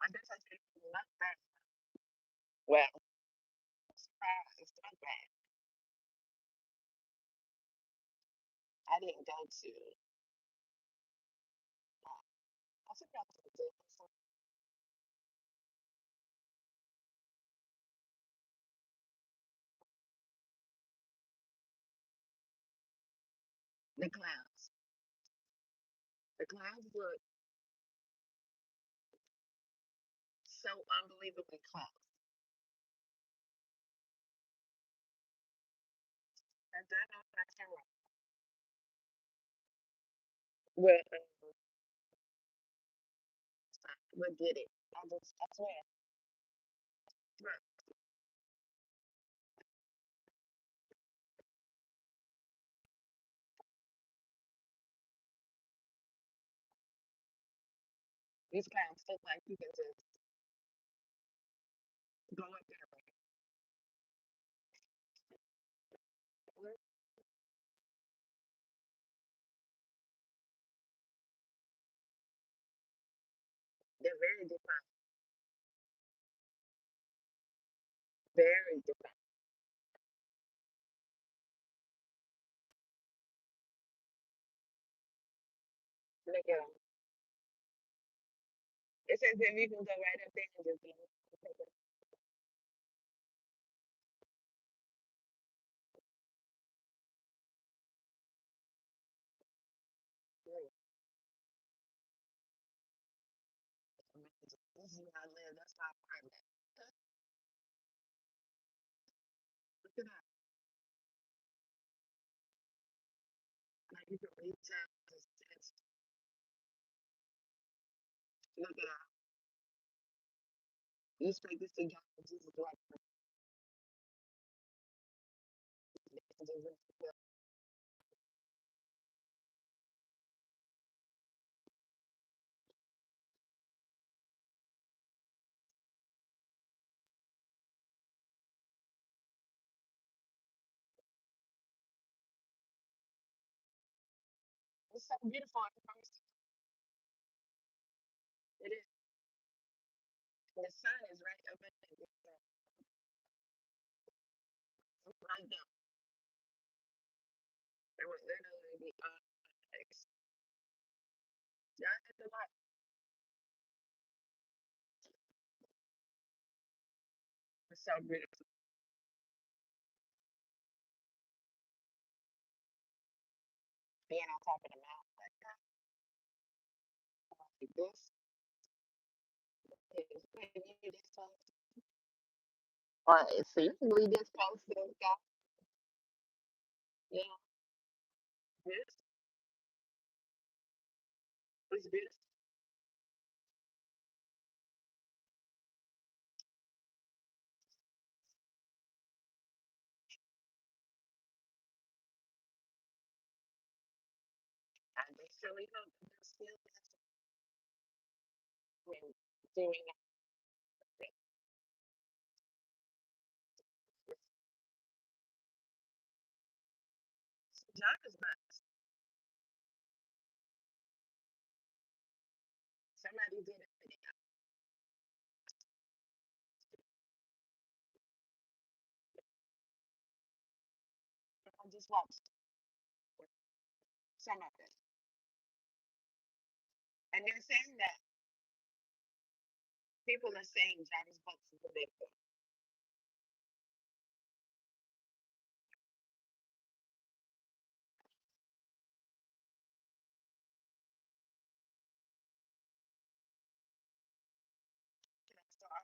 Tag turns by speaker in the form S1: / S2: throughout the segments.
S1: I guess I should have not that. Well, surprise, it's not bad. I didn't go to. I think I was doing the clowns. The clowns look so unbelievably close. I don't know if I can well, we'll get it. I swear. Look, these clowns look like you can just go up there. Look, they're very different. Very different. Look at them. It's as if you can go right up there and just be. This is where I live. That's my apartment. Look at that. Like you can reach out to touch. Look at that. You expect this to go Jesus like it's so beautiful at first. It is. The sun is right up in it. It's right there. It would literally be nice. Yeah, it's a lot. It's so beautiful. Being on top of the mountain like that, like this. Is you this close. Or it seems to be this close to the sky. Yeah, this is beautiful. I just really hope that they're still when doing it. Jarvis bus. Somebody did a video. I just watched some of it. And they're saying that people are saying Jarvis books is a big book. So I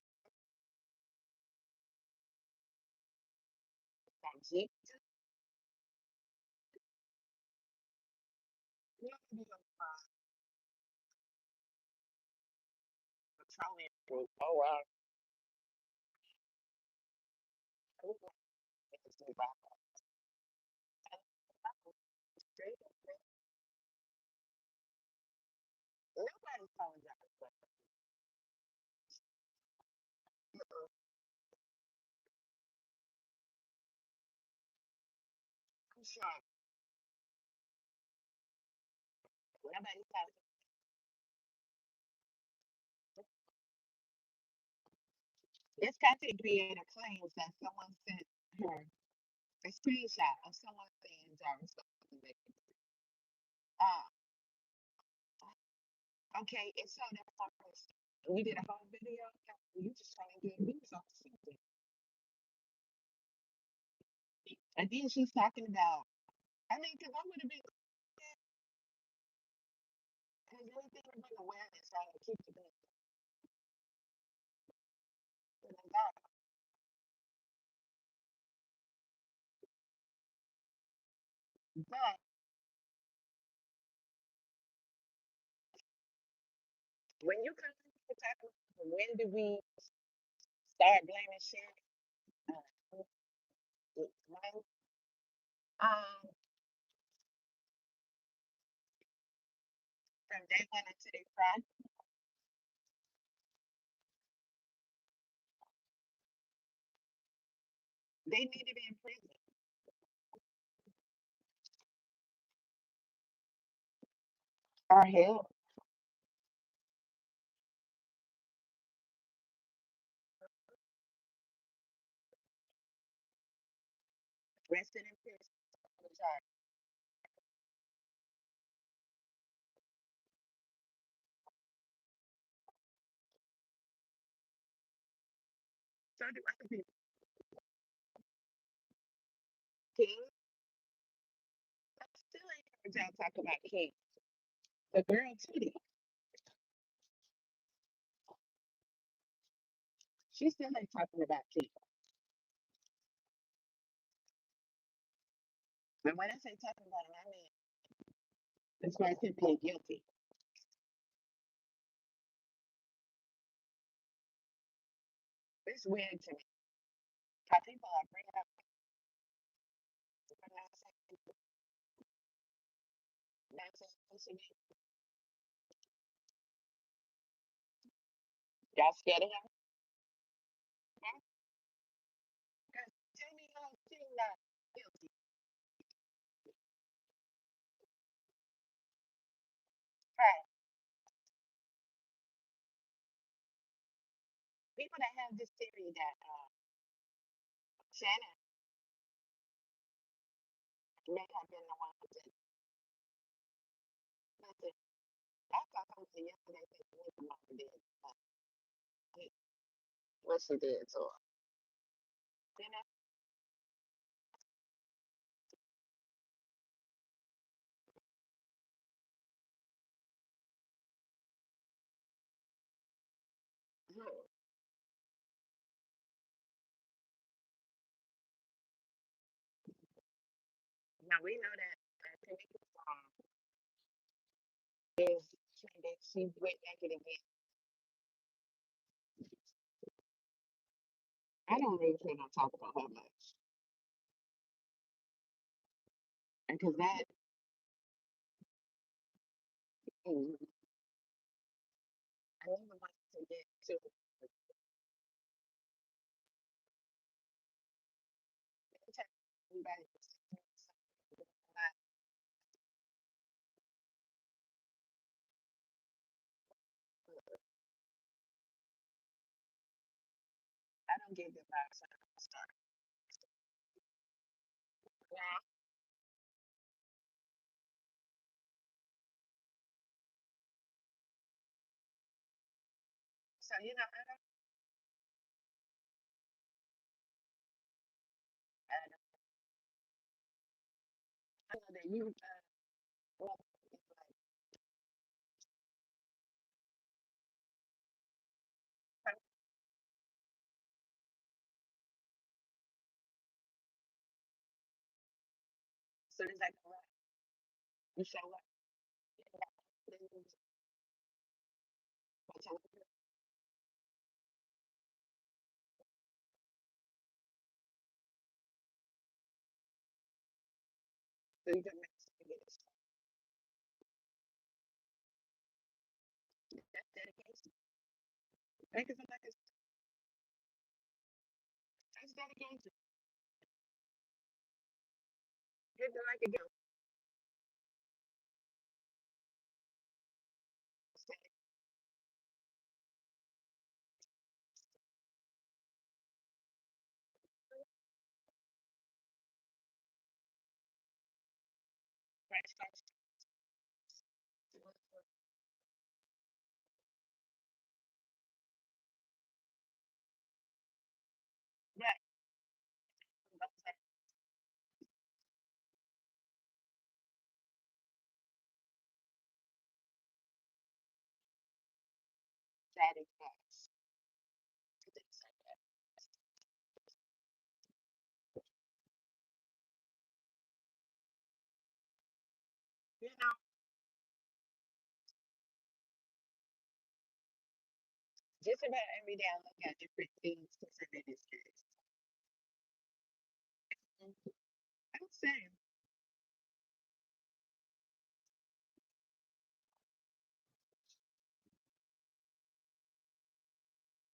S1: thought, Jeep, you know, be a petroleum group. Oh, wow. Nobody's calling Jarvis books. I'm sure nobody's calling. This content creator claims that someone sent her a screenshot of someone saying Jarvis was making. Uh, okay, it showed that first. We did a whole video. You just trying to get views on something. And then she's talking about, I mean, because I would have been, because anything to bring awareness, right? To keep the business. But when you come to the topic, when do we start blaming shit? Uh, right? Um, from day one until they cry, they need to be in prison or hell, resting in prison. So do other people. King, I still ain't heard y'all talk about King. The girl Tootie, she still ain't talking about King. And when I say talking about him, I mean as far as him being guilty. It's weird to me how people are bringing up nonsense. Y'all scared of him? Huh? Tell me how King not guilty. Right. People that have this theory that Shannon may have been the one who did it. I thought something yesterday that the mama did. What she did to her. You know? Hmm. Now we know that Tamika's song is that she went naked again. I don't really care to talk about her much. Because that, mm, I never wanted to get to everybody. I don't get the vibes when I start. Yeah. So, you know, I know that you, well, it's like, so it's like, you show up. So you can make sure you get it. That's dedication. Make it like it's dedication. Hit it like a girl. Right. That is facts. You know, just about every day I look at different things concerning this case. Mhm. I'm saying,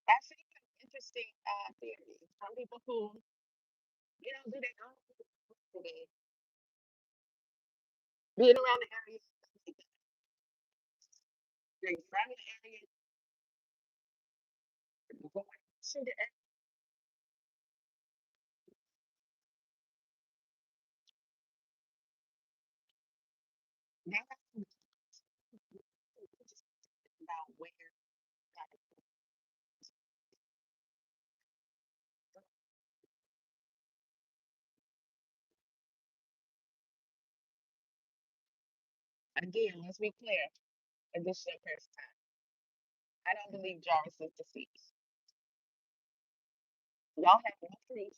S1: I see some interesting theories. Some people who, do their own today, being around the area, like from the area, going to the area. Now, just about where, again, let's be clear. And this is your first time. I don't believe Jarvis is deceased. Y'all have no proof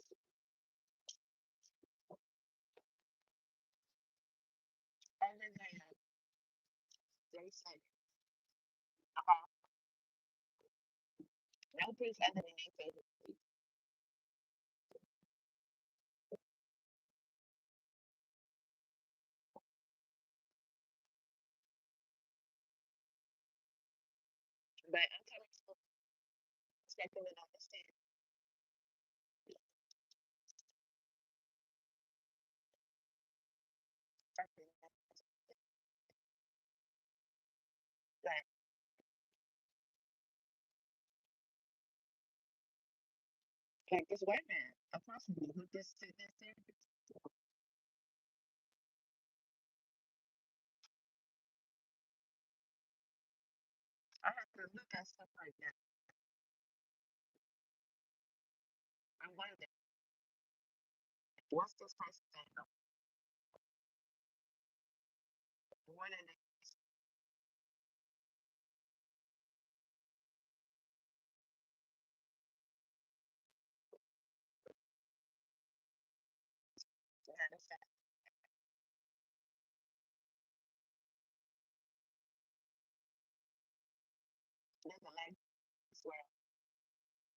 S1: other than they say, uh, no proof other than they say. But I'm coming to perspective and understand. Like, this white man, a person who this fitness therapist, I have to look at stuff like that. I'm wondering, what's this person saying? What are they saying? There's a language where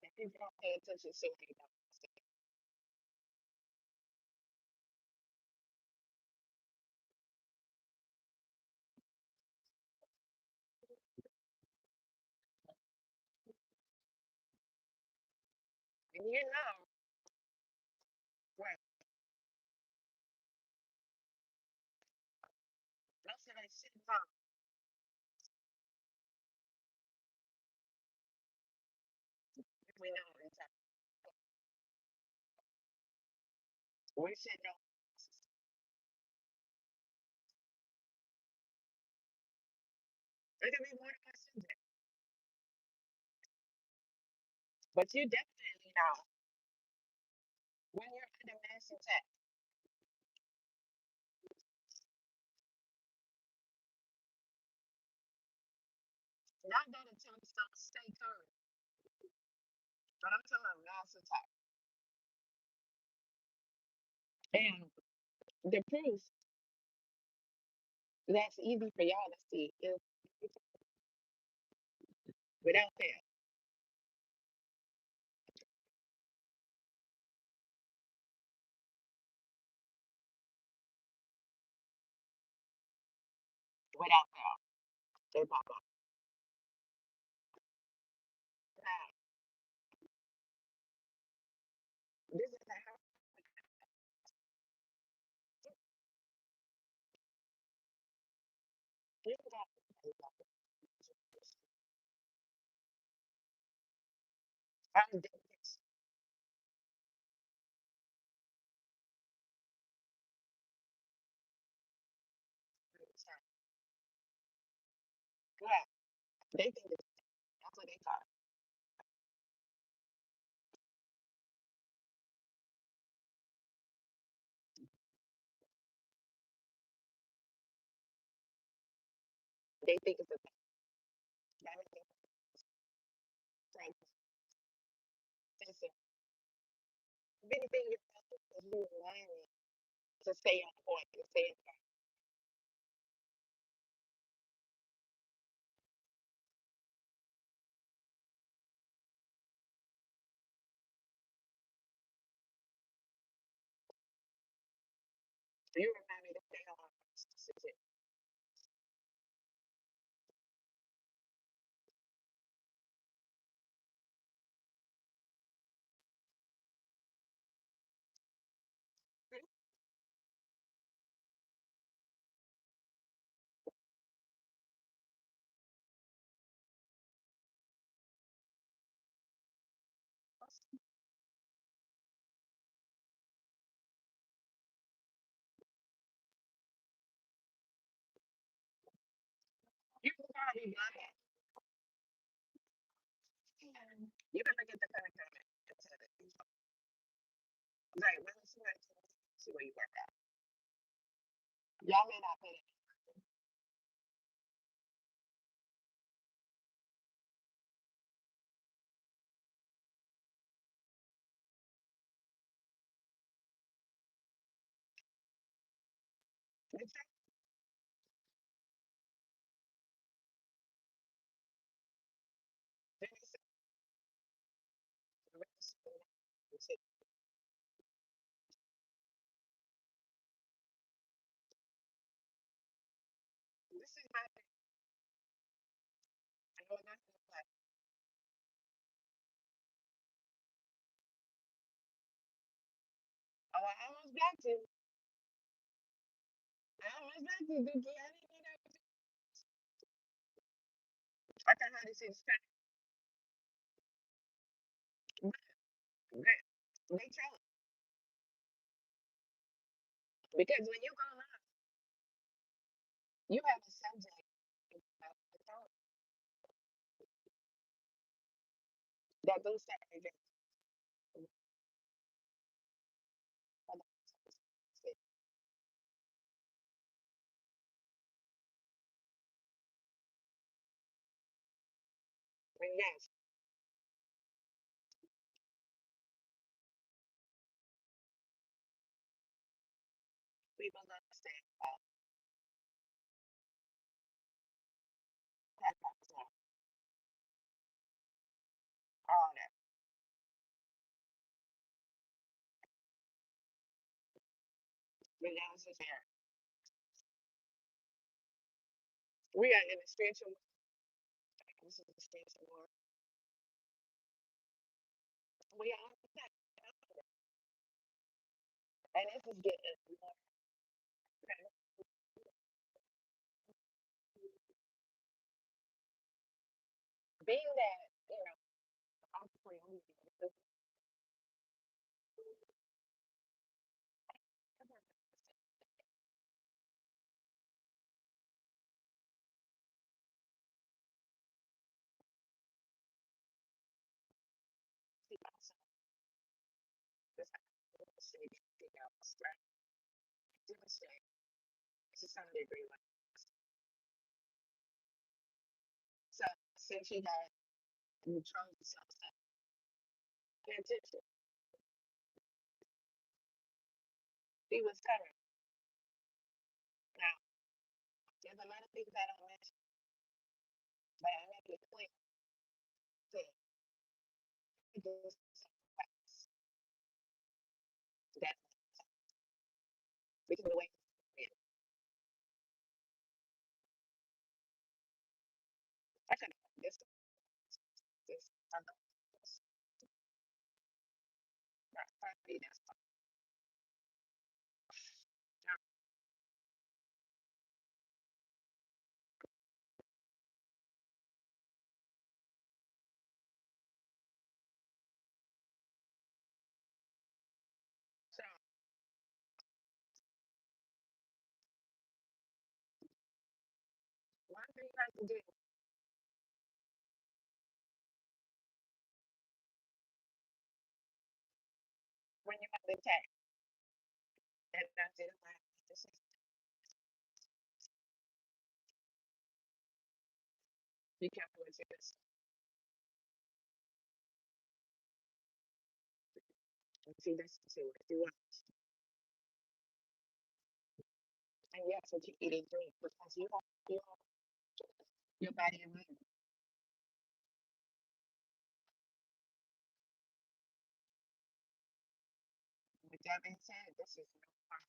S1: if people don't pay attention to it, they don't understand. And where most of that shit from, we know it's like, we should know. It could be more than one subject, but you definitely know when you're under mass attack. Not that attempts don't stay current, but I'm talking about mass attack. And the proof that's easy for y'all to see is without fail, without fail, they pop up. Now, this is how this is how I'm Right. They think it's that's what they thought. They think it's a thing. That makes them think sensitive. Anything yourself is you learning to stay on point, to stay in track. You remind me to stay on my position. You can probably block it. You can forget the current comment. Right, when it's see where you work out. Y'all may not pay attention. This is my thing. I know nothing like, oh, I almost blocked you. I almost blocked you, Dookie. I didn't know that. I can hardly see the screen. They tell because when you go live, you have a subject that boosts that again. And yes, people understand that all that. But now it's just here. We are in a spiritual war. This is a spiritual war. We are that. And this is getting more being that, I'm free. To some degree, like, so since he had control himself, pay attention. He was covered. Now, there's a lot of things I don't mention, but I make it clear that this that because of the way I could this I know this not probably that's so one thing you have to do the tag. And I did my decision. Be careful with yours. See, that's the what you want. And yes, what you eat and drink because your body and mind. With that being said, this is no fun.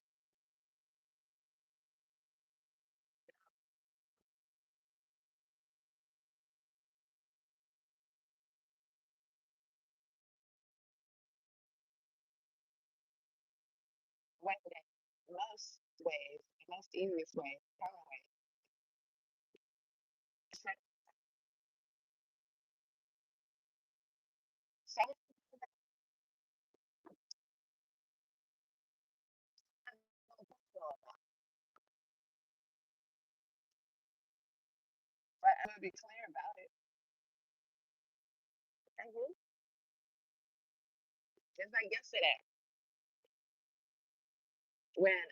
S1: One day, most ways, most easiest way, common way. So, some but I'm gonna be clear about it. Mm-hmm. Just like yesterday, when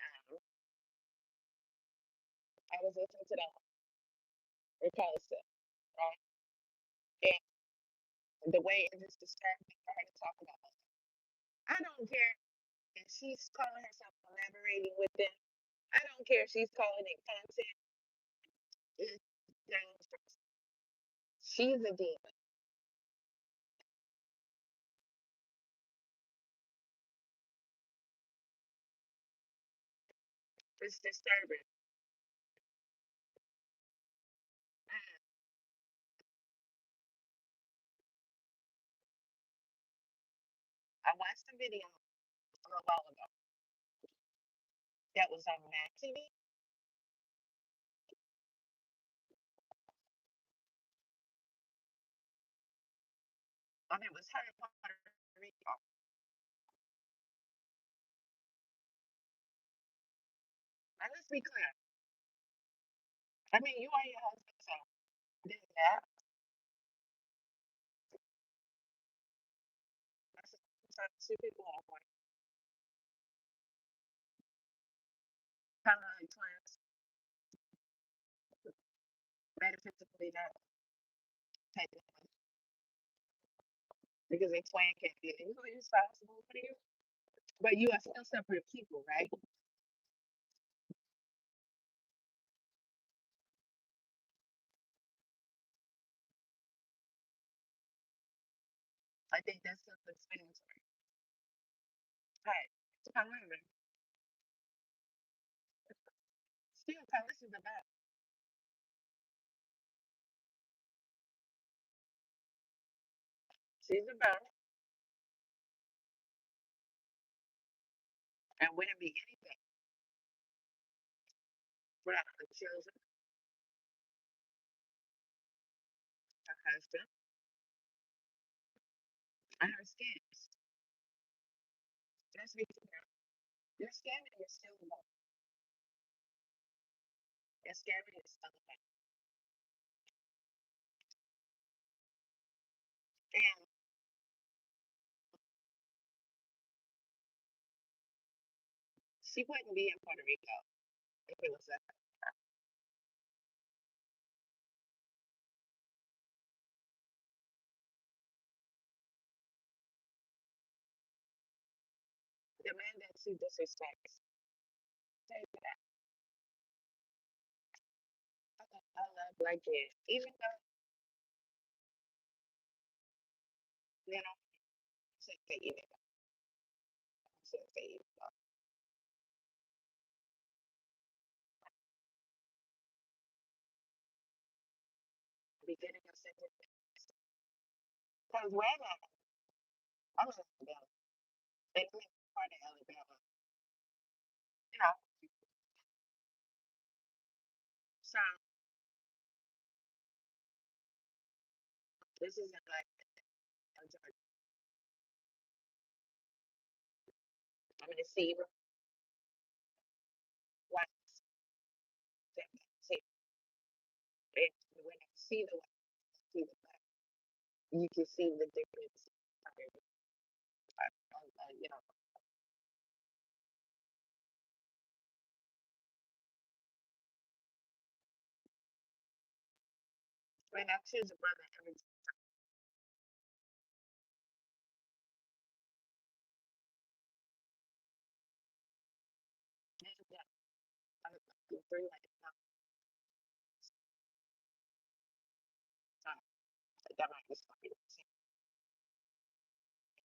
S1: I was listening to the Karlissa, right? And the way it just disturbed me for her to talk about it. I don't care if she's calling herself collaborating with them. I don't care if she's calling it content. It's dangerous. She's a demon. It's disturbing. I watched a video a little while ago that was on Mac TV. It was her in Puerto Rico. Now let's be clear. I mean, you are your husband, so this that. That's two people on point. Kind of like twins, metaphysically not technically, because a twin can't be equally responsible for you. But you are still separate people, right? I think that's self-explanatory. Right. However, still, Karlissa's the best. She's the best, and wouldn't be anything without her children, her husband, and her skins. Let's be clear. Your skin is still low. Your skin is still low. And she wouldn't be in Puerto Rico if it was that. The man that she disrespects. Say that. I love like this. Even though, you know, I shouldn't say even though. I shouldn't say even though. Beginning of sentence. Because where am I? I'm in Alabama. And I'm in part of Alabama. You know, so this isn't like I'm going to see what see. And when I see the white, see the black, you can see the difference. You know, When I choose a brother every time, yeah, I'm like three like time. That might be something.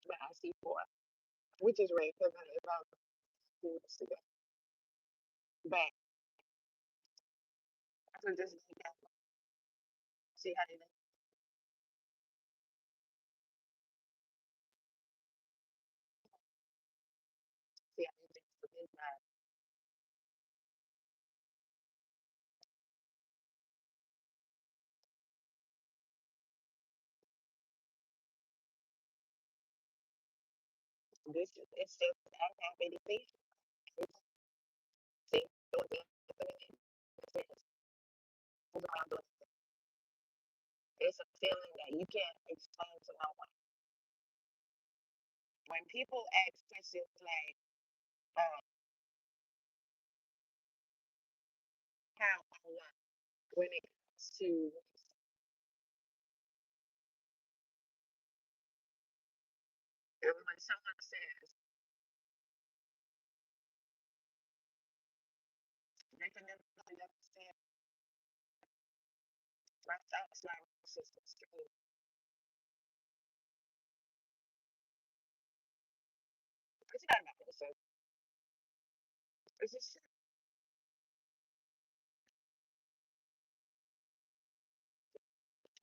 S1: But I see four, which is rare because if I was to go back, I could just see how they see how they think. So this it's just I have anything. See, it's a feeling that you can't explain to no one. When people ask questions like, um, how or what, when it comes to when someone says they can never really understand my thoughts, my systems, it's not about myself. It's just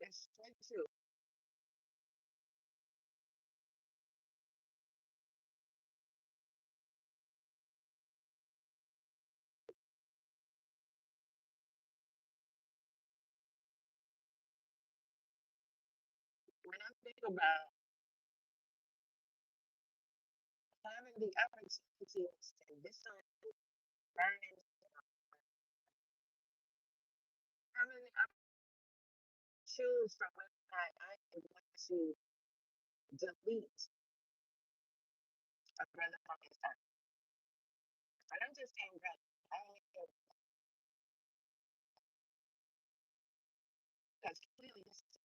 S1: it's 22. When I think about having the opportunities to listen, learning, having the choose from what I am going to delete a brother from his time. But I'm just saying brother. I only feel because clearly this is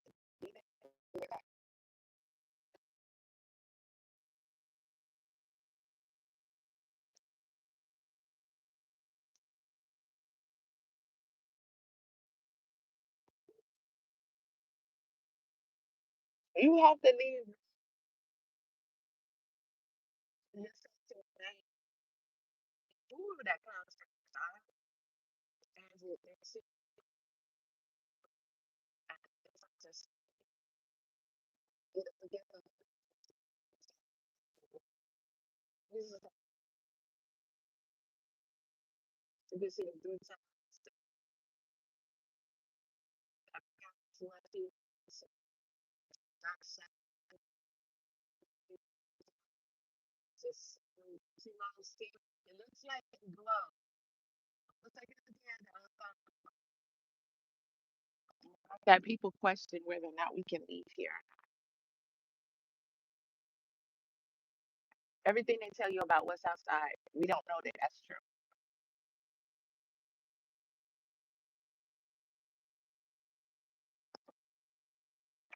S1: you have to leave listen to that ooh that constant thought and it's just get this is to be seen three times to let you not just see my skin. It looks like it glow. Looks like it's again that people question whether or not we can leave here. Everything they tell you about what's outside, we don't know that that's true.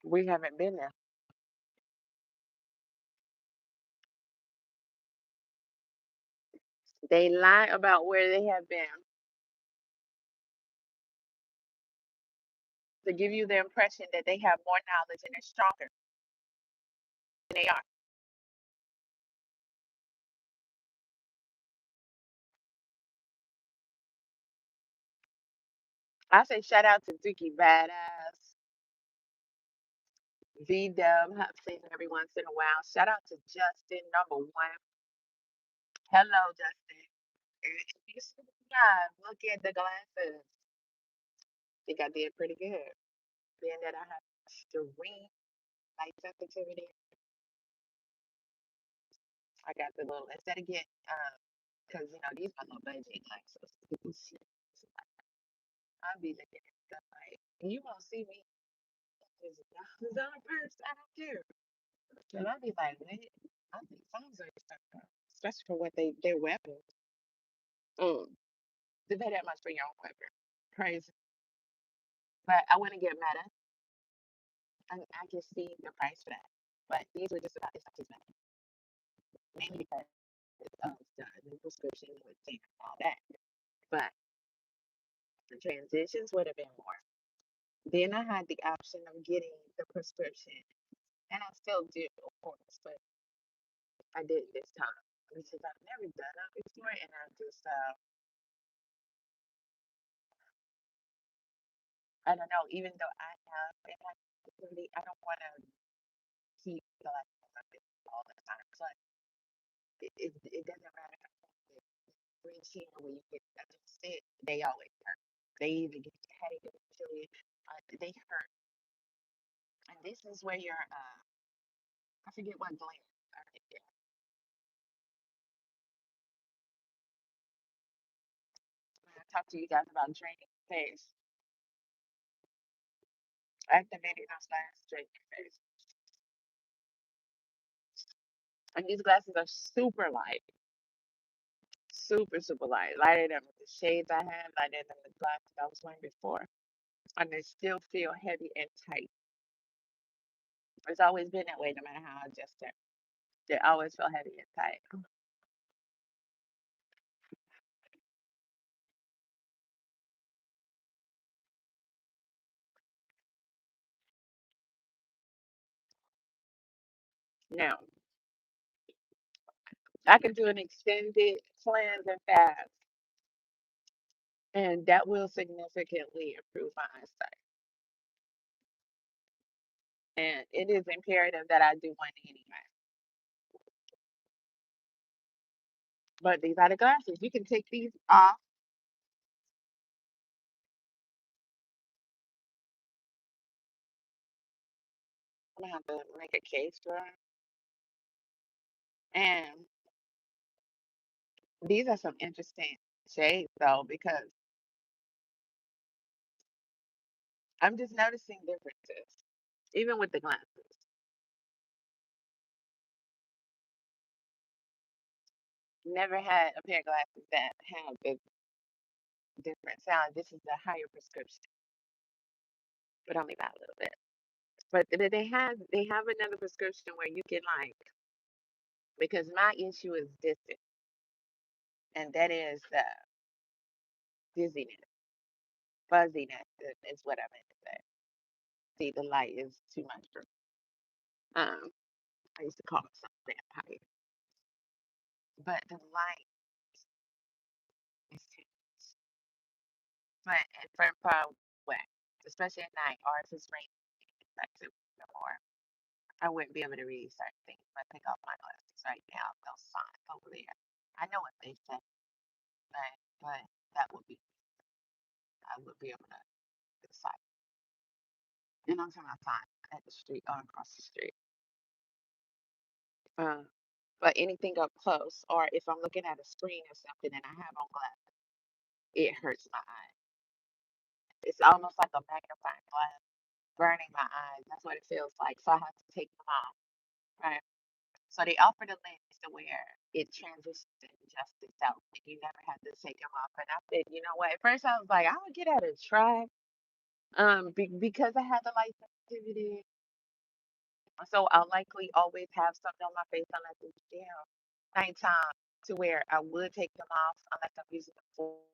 S1: We haven't been there. They lie about where they have been to give you the impression that they have more knowledge and they're stronger than they are. I say shout out to Dookie Badass, V Dub, have seen every once in a while. Shout out to Justin, number one. Hello, Justin. If you see me live, look at the glasses. I think I did pretty good. Being that I have extreme light sensitivity, I got the little, instead of getting, because, these are low budget glasses. You can see. I'll be looking at stuff like, you won't see me. It's $1,000 purse. I don't care. And I'll be like, what? I think phones are stuff, especially for what their weapons. Mm. To pay that much for your own weapon. Crazy. But I wouldn't get mad at. I can see the price for that. But these were just about this much money, mainly because of the prescription with Sam and all that. But the transitions would have been more. Then I had the option of getting the prescription, and I still do, of course, but I did this time because I've never done that before, and I don't know. Even though I have been activity, I don't want to keep like all the time. So it doesn't matter if I reach here where you get adjusted, they always hurt. They either get your headache eventually, they hurt. And this is where your I forget what gland. When I talk to you guys about draining face, activating those last draining face. And these glasses are super light, super light, lighter than the shades I have, lighter than the glasses I was wearing before, and they still feel heavy and tight. It's always been that way, no matter how I adjust it. They always feel heavy and tight. Now, I can do an extended cleanse and fast, and that will significantly improve my eyesight. And it is imperative that I do one anyway. But these are the glasses. You can take these off. I'm gonna have to make a case for them. And these are some interesting shades though, because I'm just noticing differences, even with the glasses. Never had a pair of glasses that have the different sound. This is a higher prescription, but only by a little bit. But they have another prescription where you can like, because my issue is distance, and that is dizziness, fuzziness is what I meant to say. See, the light is too much for me. I used to call myself vampire, but the light is too much. But for far away, especially at night, or if it's raining, like more, I wouldn't be able to read certain things. If I take off my glasses right now, those signs over there. I know what they say, but that would be I would be able to decide. And I'm talking about time at the street or across the street. Uh, but anything up close, or if I'm looking at a screen or something and I have on glasses, it hurts my eyes. It's almost like a magnifying glass burning my eyes. That's what it feels like. So I have to take them off. Right. So they offer the lens to where it transitions and adjusts itself, and you never have to take them off. And I said, you know what? At first, I was like, I would get at a try, because I had the light sensitivity, so I'll likely always have something on my face unless it's nighttime, to where I would take them off unless I'm using them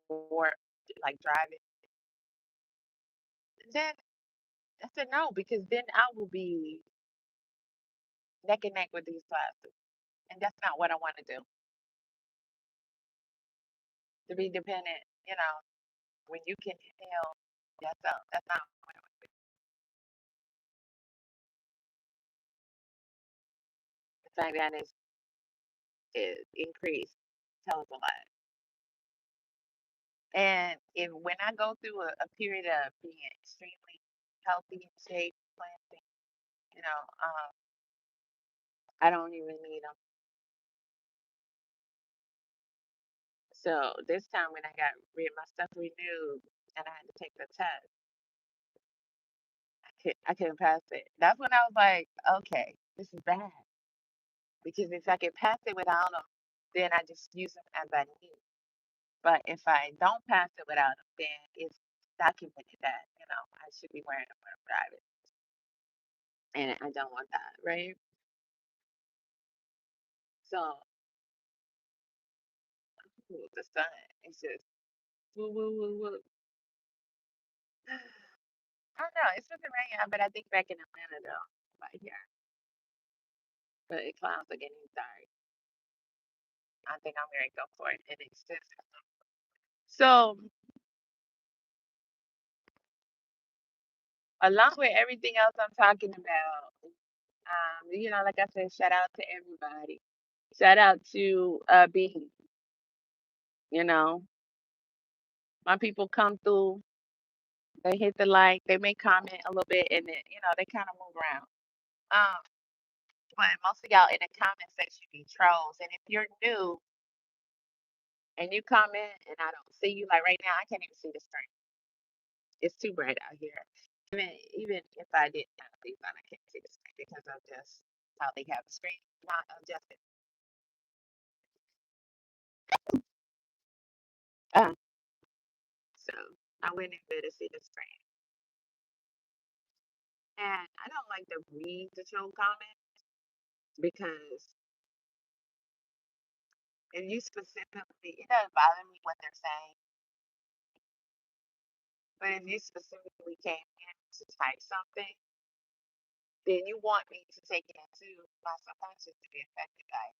S1: for like driving. Then I said no, because then I will be neck and neck with these classes, and that's not what I want to do. To be dependent, when you can tell, that's not what I want to do. The fact that is increased tells a lot. And if when I go through a period of being extremely healthy and shape, planting, I don't even need them. So this time when I got my stuff renewed and I had to take the test, I couldn't pass it. That's when I was like, okay, this is bad, because if I can pass it without them, then I just use them as I need. But if I don't pass it without them, then it's documented that I should be wearing them when I'm driving. and I don't want that, right? So ooh, the sun, it's just woo woo woo woo. I don't know. It's supposed to rain out, but I think back in Atlanta though, right here, but the clouds are getting dark. I think I'm gonna go for it. And it's just so along with everything else I'm talking about, like I said, shout out to everybody. Shout out to B. You know, my people come through. They hit the like. They may comment a little bit, and then they kind of move around. Um, but most of y'all in the comment section be trolls, and if you're new and you comment and I don't see you, like right now, I can't even see the screen. It's too bright out here. Even if I didn't have these on, I can't see the screen because of just how they have the screen not adjusted. Uh, so I went in there to see the screen. And I don't like to read the troll comment because if you specifically, it doesn't bother me what they're saying, but if you specifically came in to type something, then you want me to take it into my subconscious to be affected by it.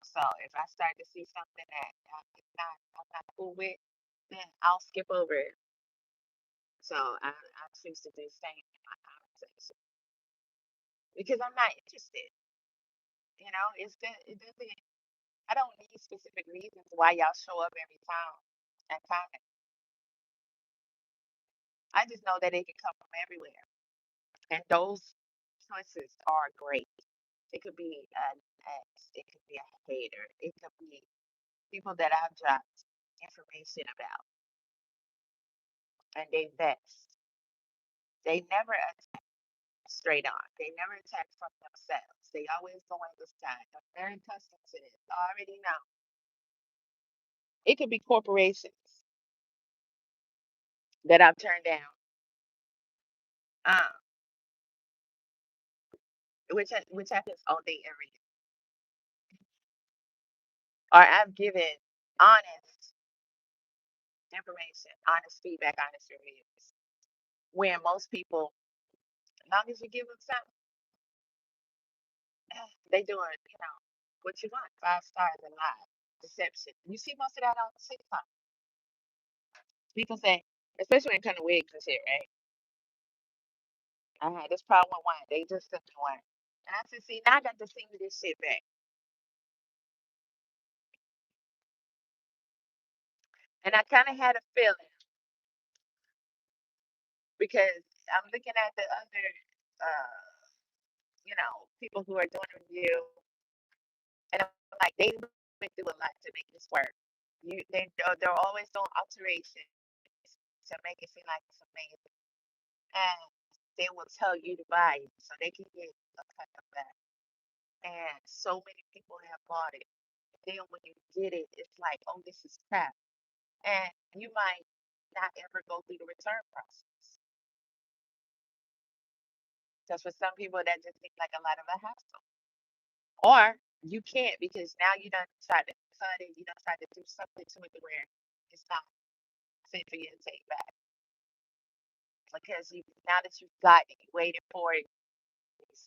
S1: So if I start to see something that I'm not cool with, then I'll skip over it. So I choose to do the same in my conversation because I'm not interested. It doesn't. I don't need specific reasons why y'all show up every time and comment. I just know that it can come from everywhere, and those choices are great. It could be an ex, it could be a hater, it could be people that I've dropped information about, and they vest. They never attack straight on. They never attack from themselves. They always go in disguise. I'm very accustomed to this. I already know. It could be corporations that I've turned down, um, which happens all day, every day. Or I've given honest information, honest feedback, honest reviews. When most people, as long as you give them something, they doing, what you want. 5 stars and lie, deception. You see most of that on TikTok. People say, especially when it comes to wigs and shit, right? I had this problem with one. They just sent me one. And I said, see, now I got to see this shit back. And I kind of had a feeling because I'm looking at the other, people who are doing a review, and I'm like, they went through a lot to make this work. They're always doing alterations to make it seem like it's amazing, and they will tell you to buy it so they can get a cut of that. And so many people have bought it. Then when you get it, it's like, oh, this is crap, and you might not ever go through the return process. Because for some people, that just seems like a lot of a hassle. Or you can't because now you done tried to cut it, you done tried to do something to it to where it's not fit for you to take back. Because now that you've got it, you waited for it,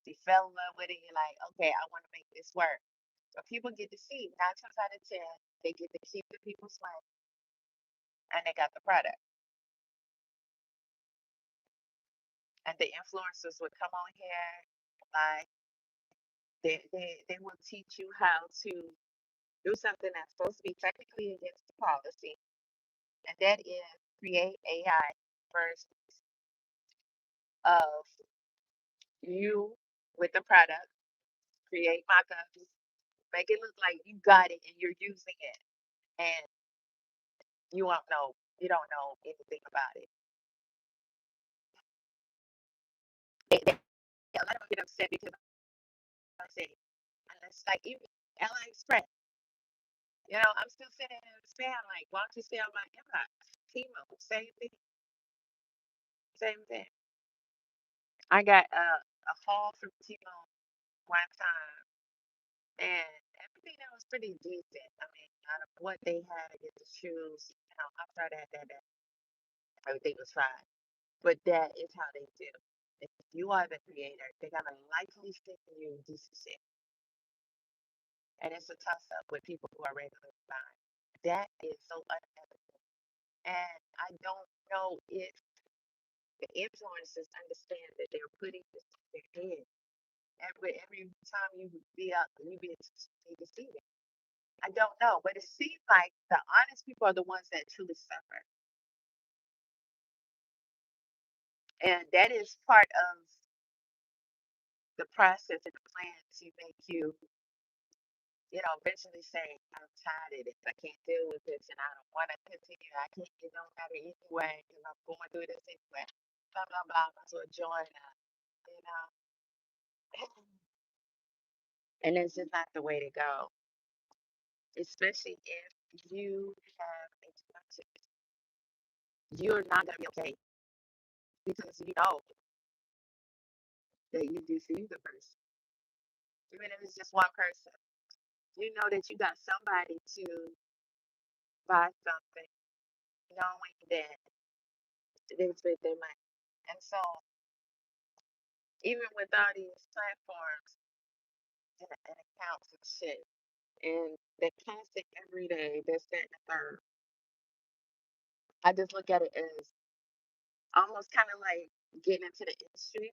S1: you fell in love with it, you're like, okay, I want to make this work. So people get to see 9 times out of 10, they get to keep the people's money and they got the product. And the influencers would come on here, like they will teach you how to do something that's supposed to be technically against the policy, and that is create AI versions of you with the product, create mock-ups, make it look like you got it and you're using it, and you don't know anything about it. A lot of them get upset because I say, and it's like even AliExpress, I'm still sitting in the spam like, why don't you stay on my inbox? Timo, same thing. same thing. I got a haul from T-Mobile one time, and everything that was pretty decent. I mean, out of what they had, I get the shoes, after that, everything was fine. But that is how they do. If you are the creator, they're gonna likely send you decent shit. And it's a toss up with people who are regularly buying. That is so unethical. And I don't know if the influencers understand that they're putting this in their head. Every time you be deceiving. I don't know, but it seems like the honest people are the ones that truly suffer. And that is part of the process and the plan to make you, eventually say, I'm tired of this. I can't deal with this and I don't want to continue. I can't, it don't matter anyway because I'm going through this anyway. Blah, blah, blah. Might as well join up, you know. And it's just not the way to go, especially if you have a conscience. You're not going to be okay because you know that you deceive the person. Even if it's just one person, you know that you got somebody to buy something, knowing that they spent their money. And so, even with all these platforms and accounts and shit, and the constant every day, this, that, and the third, I just look at it as almost kind of like getting into the industry,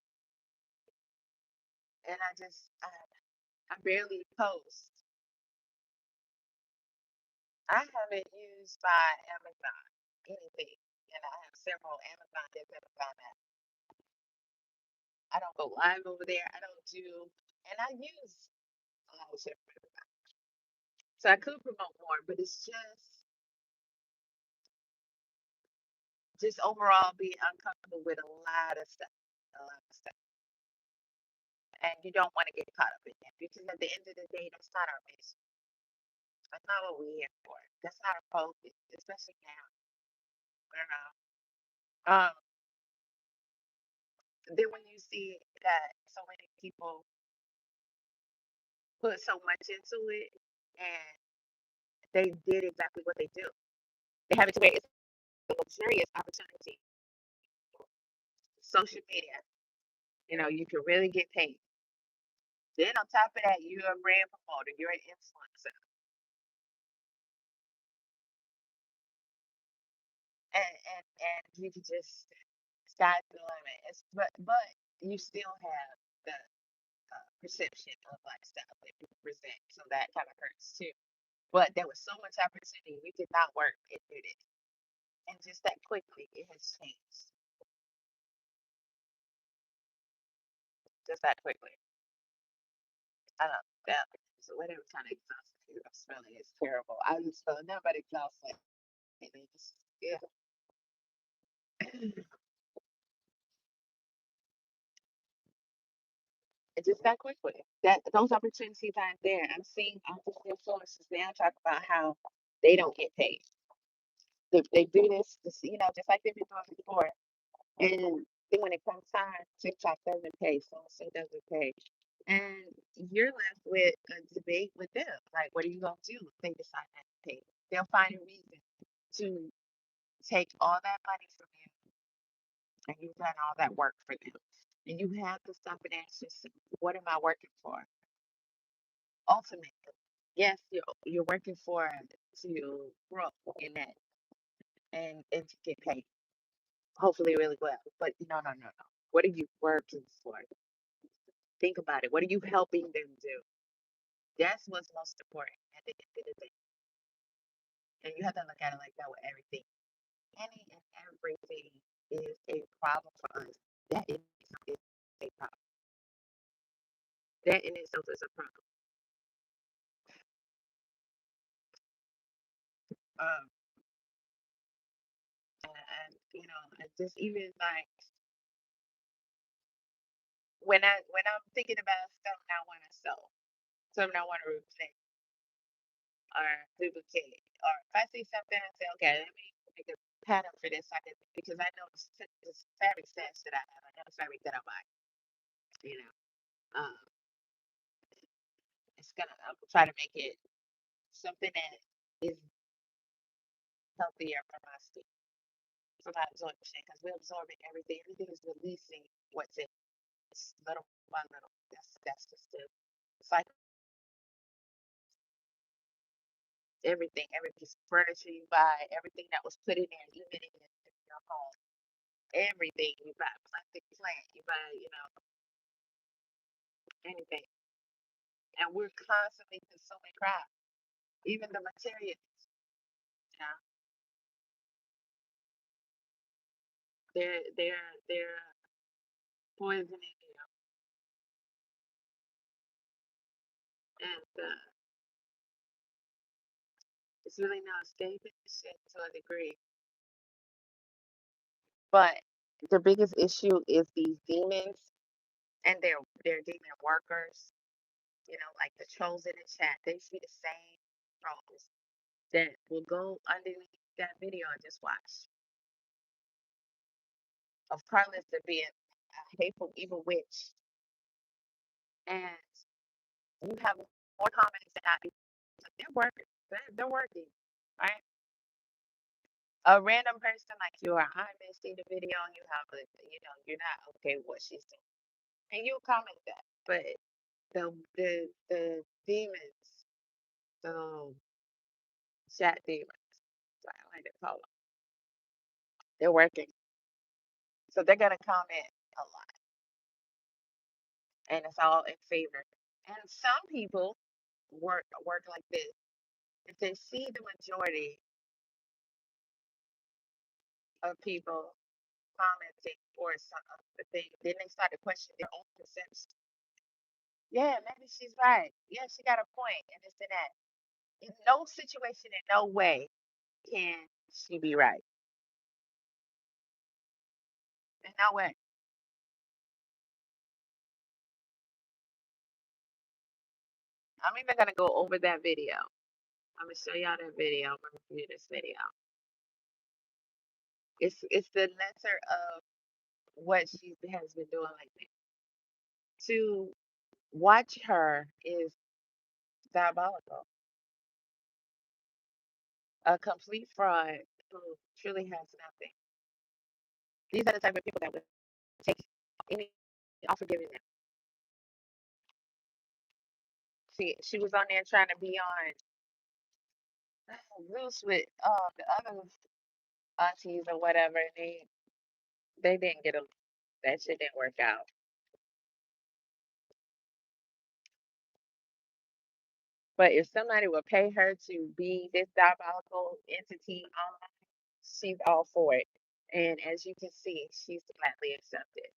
S1: and I barely post. I haven't used by Amazon anything, and I have several Amazon things that Amazon apps. I don't go live over there. I don't do, and I use shit, so I could promote more, but it's just overall being uncomfortable with a lot of stuff, a lot of stuff, and you don't want to get caught up in that because at the end of the day, that's not our mission. That's not what we're here for. That's not our focus, especially now. You know. Um, then when you see that so many people put so much into it and they did exactly what they do. They have it to where it's a luxurious opportunity. Social media, you can really get paid. Then on top of that, you're a brand promoter, you're an influencer, and you can just sky's the limit. But you still have the perception of lifestyle that people present, so that kind of hurts too. But there was so much opportunity, we did not work and did it, and just that quickly, it has changed. Just that quickly. I don't that so whatever kind of exhausted I'm smelling is terrible. I just feel nothing but exhausted. And it just yeah. It just that quickly. That those opportunities aren't there. I'm seeing artists influencers now talk about how they don't get paid. They do this, just like they've been doing before. And then when it comes time, TikTok doesn't pay, so doesn't pay. And you're left with a debate with them. Like, what are you gonna do if they decide not to pay? They'll find a reason to take all that money from you and you've done all that work for them. And you have to stop and ask yourself, what am I working for? Ultimately, yes, you're working for to grow in that and to get paid, hopefully really well. But no, no, no, no. What are you working for? Think about it. What are you helping them do? That's what's most important at the end of the day. And you have to look at it like that with everything. Any and everything is a problem for us. That in itself is a problem. That in itself is a problem. Um, and just even like when I'm thinking about something I want to sell, something I want to represent or duplicate, or if I see something and say, okay, let me make a pattern for this. I did because I know this fabric stash that I have. I know the fabric that I buy. You know, it's gonna try to make it something that is healthier for my skin, for my absorption, because we're absorbing everything. Everything is releasing what's in us little by little. That's just the cycle. Every piece of furniture you buy, everything that was put in there, even in your home, everything you buy, plastic plant, you buy, anything. And we're constantly consuming crap, even the materials. You know, they're poisoning you, and it's really not escaping shit to a degree. But the biggest issue is these demons and their demon workers. Like the trolls in the chat, they see the same trolls that will go underneath that video and just watch of Karlissa being a hateful, evil witch, and you have more comments than I do. So they're working. They're working, right? A random person like you or I may see the video and you have you're not okay with what she's doing, and you comment that. But the demons, the chat demons, I like to call them, they're working. So they're gonna comment a lot, and it's all in favor. And some people work like this. If they see the majority of people commenting for some of the thing, then they start to question their own perception. Yeah, maybe she's right. Yeah, she got a point, and this and that. In no situation, in no way can she be right. In no way. I'm even gonna go over that video. I'm gonna show y'all that video. I'm gonna review this video. It's the lesser of what she has been doing lately. To watch her is diabolical. A complete fraud who truly has nothing. These are the type of people that would take any offer given them. She was on there trying to be on loose with the other aunties or whatever, and they didn't get a that shit didn't work out. But if somebody would pay her to be this diabolical entity online, she's all for it. And as you can see, she's gladly accepted.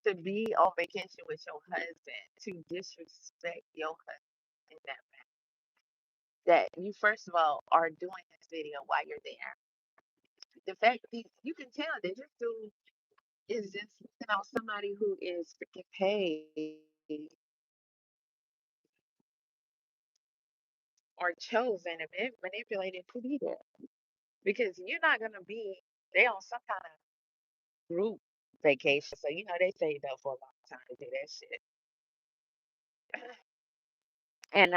S1: To be on vacation with your husband, to disrespect your husband in that manner. That you first of all are doing this video while you're there. The fact that you can tell that this dude is just somebody who is freaking paid or chosen and manipulated to be there. Because you're not gonna be they on some kind of group vacation. So they saved up for a long time to do that shit. And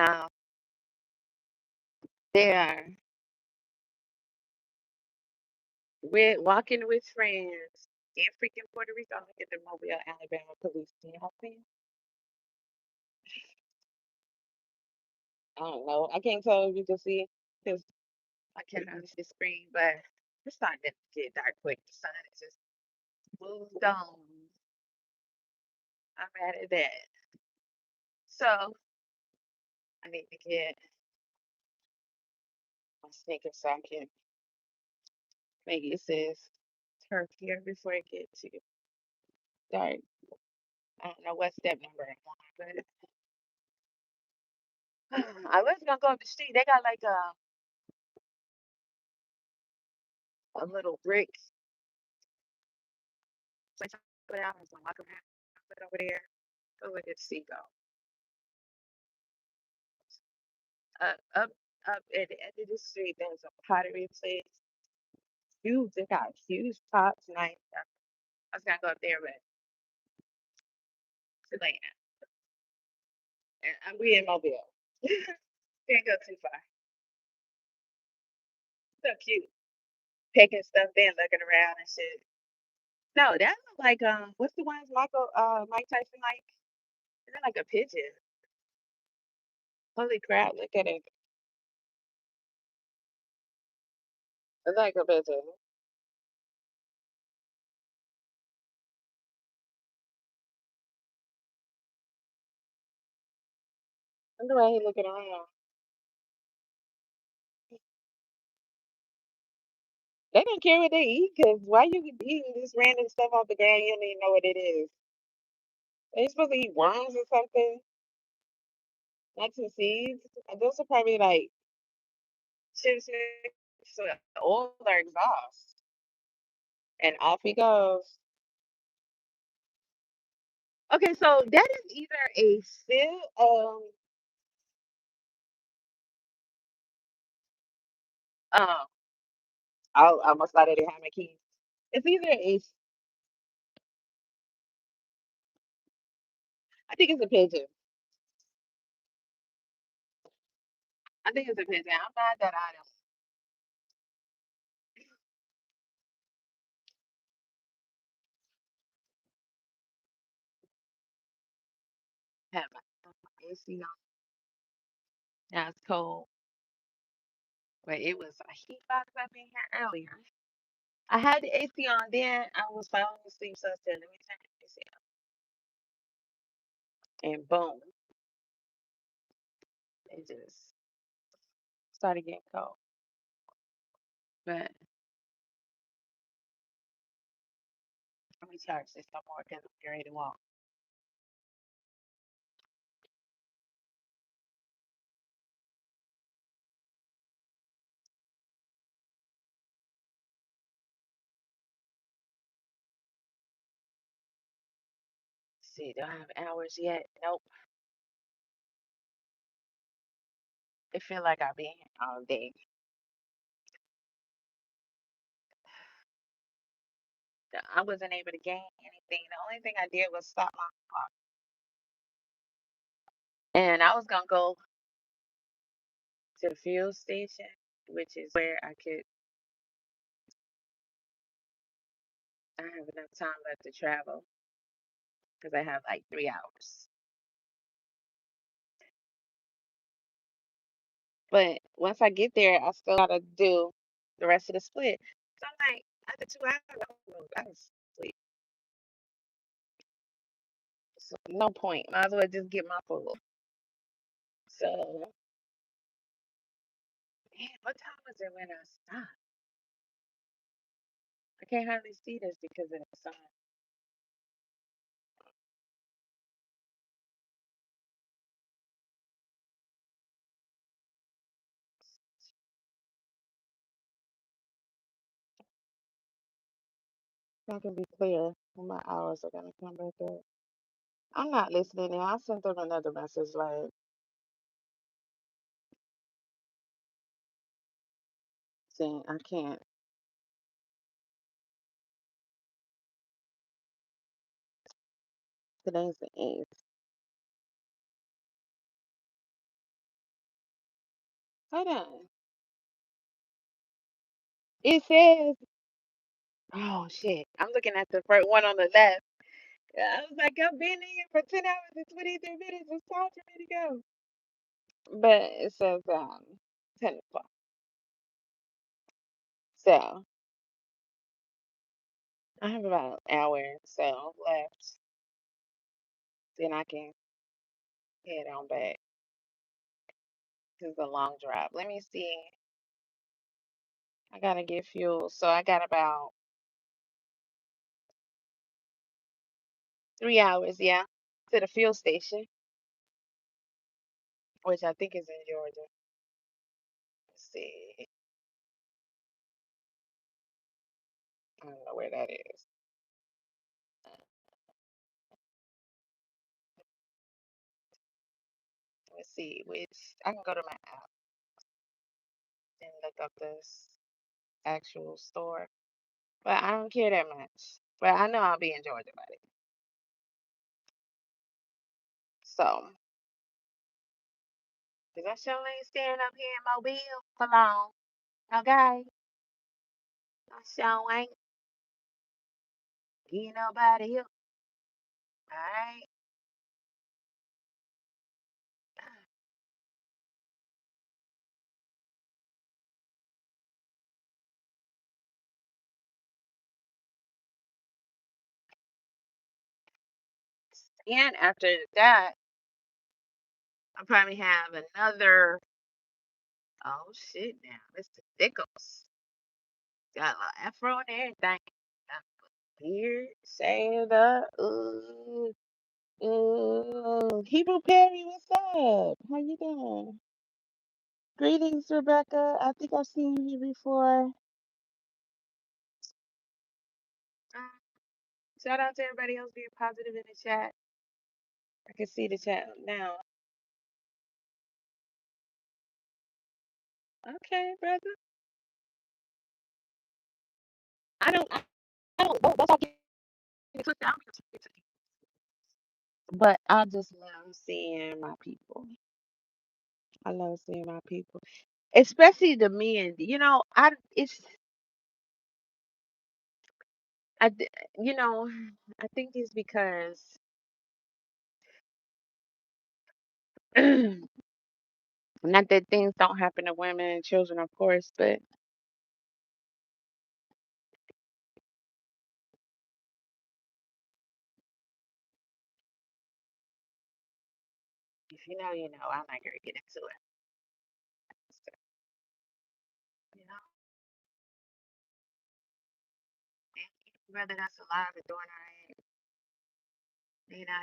S1: they're with walking with friends in freaking Puerto Rico. Look at the Mobile, Alabama police. Can you help me? I don't know. I can't tell if you can see because I can't see the screen, but it's starting to get dark quick. The sun is just moved on. I'm mad at that. So I need to get my sneakers so I can make it says turf here before it gets too dark. I don't know what step number I'm on, but I was gonna go up the street. They got like a little brick place over there. I was gonna walk around over there. Go look at Seagull. Up at the end of the street, there's a pottery place. huge. They got huge tops, nice. I was gonna go up there, but too late now. And we in Mobile. Can't go too far. So cute. Picking stuff there, looking around and shit. No, that look like what's the ones Mike Tyson like? Is that like a pigeon? Holy crap, look at it. It's like a pigeon. Look the way he looking around. They don't care what they eat, cause why you eating this random stuff off the ground? You don't even know what it is. They supposed to eat worms or something, nuts and seeds. And those are probably like chips mixed with oil or exhaust. And off he goes. Okay, so that is either a still um I almost thought I didn't have my keys. It's either a I think it's a pigeon. I think it's a pigeon. I'm mad that I don't have my AC on. Now it's cold, but it was a heat box up in here earlier. I had the AC on then. I was falling asleep, so I said, let me turn the AC on. And boom, it just started getting cold. But let me charge this some more because I'm getting ready to walk. Let's see, do I have hours yet? Nope. It feel like I've been here all day. I wasn't able to gain anything. The only thing I did was stop my clock. And I was gonna go to the fuel station, which is where I have enough time left to travel because I have like 3 hours. But once I get there, I still gotta do the rest of the split. So I'm like, after 2 hours, I was asleep. So no point. Might as well just get my full. So, man, what time was it when I stopped? I can't hardly see this because of the sun. I can be clear when my hours are gonna come back up. I'm not listening now. I sent them another message like, saying I can't. Today's the 8th. Hold on. It says, oh shit. I'm looking at the first one on the left. I was like, I've been in here for 10 hours and 23 minutes. It's time for me to go. But it says 10 o'clock. So I have about an hour and so left. Then I can head on back. This is a long drive. Let me see. I gotta get fuel. So I got about 3 hours, yeah, to the fuel station, which I think is in Georgia. Let's see. I don't know where that is. Let's see which I can go to my app and look up this. actual store. But I don't care that much. But I know I'll be in Georgia by then. So, because I sure ain't staying up here in Mobile for long. Okay? I sure ain't getting nobody up. Alright? And after that, I'll probably have another. Oh shit! Now, Mr. Dickles got a little afro and everything. Got a beard, shaved up. Ooh, ooh. Hebrew Perry, what's up? How you doing? Greetings, Rebecca. I think I've seen you before. Um, Shout out to everybody else being positive in the chat. I can see the chat now. Okay, brother. I don't. That's all. But I just love seeing my people. I love seeing my people, especially the men. I, d- you know, I think it's because not that things don't happen to women and children, of course, but if you know, you know. I'm not gonna get into it. So, you know, whether that's alive or doing all right,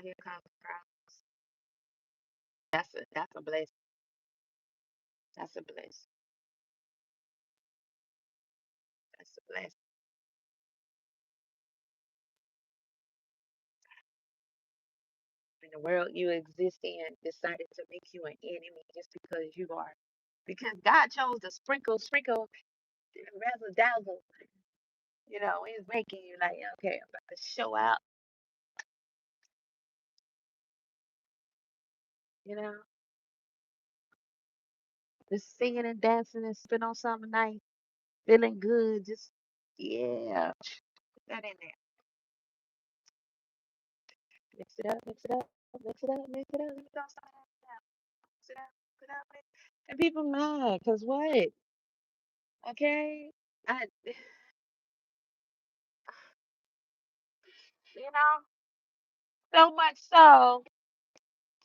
S1: here comes the problems. That's a blessing. That's a blessing. That's a blessing. In the world you exist in decided to make you an enemy just because you are. Because God chose to sprinkle, razzle dazzle. He's making you like, okay, I'm about to show out, you know, just singing and dancing and spit on something nice, feeling good. Just, yeah, put that in there. Mix it up, mix it up, mix it up, mix it up. Mix it up, mix it up, mix it up. And people mad, because what? Okay? I, you know, so much so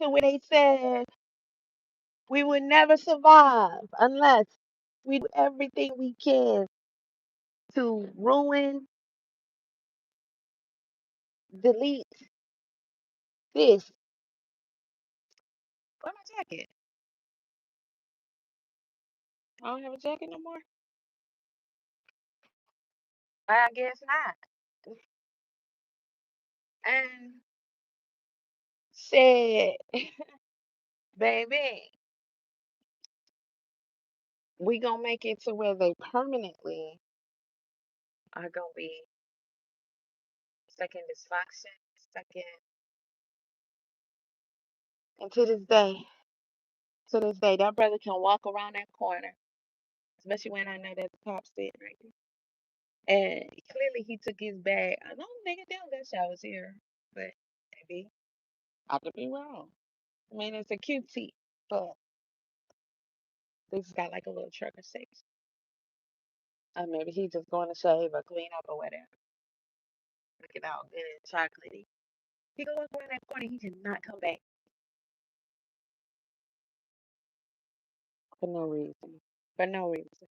S1: to where they said we would never survive unless we do everything we can to ruin, delete this. Where's my jacket? I don't have a jacket no more. I guess not. And said, baby, we gonna make it to where they permanently are gonna be stuck in dysfunction, stuck in, and to this day, that brother can walk around that corner, especially when I know that the cops sitting right there. And clearly he took his bag. I don't think it down that show was here, but maybe I could be wrong. I mean, it's a cute tea, but this got like a little trucker section. Maybe he just going to shave or clean up or whatever. Looking all good and chocolatey. He go walk around that corner, he cannot come back for no reason. For no reason.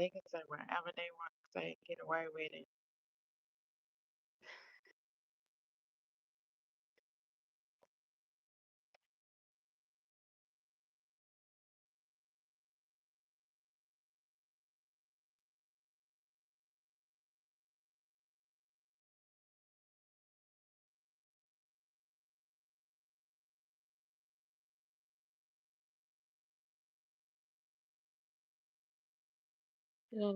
S1: They can say whatever they want to say, get away with it.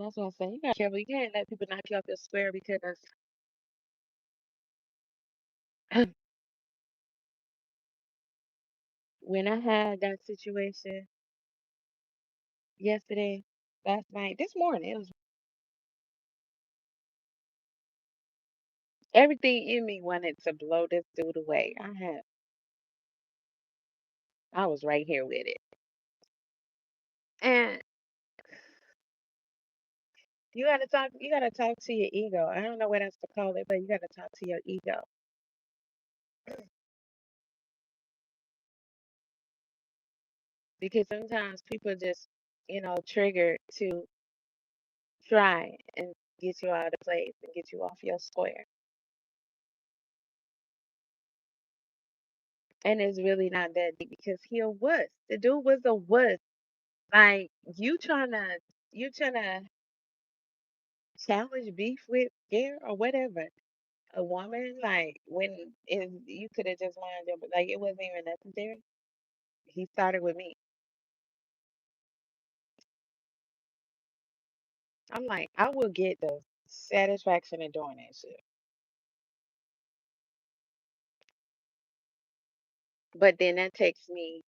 S1: That's what I say. You gotta be careful. You can't let people knock you off your square because when I had that situation yesterday, last night, this morning, it was everything in me wanted to blow this dude away. I was right here with it. And you gotta talk to your ego. I don't know what else to call it, but you gotta talk to your ego. Because sometimes people just, triggered to try and get you out of place and get you off your square. And it's really not that deep because he a wuss. The dude was a wuss. Like you trying to challenge beef with fear or whatever. A woman, like when is you could have just lined up, like it wasn't even necessary. He started with me. I'm like, I will get the satisfaction of doing that shit. But then that takes me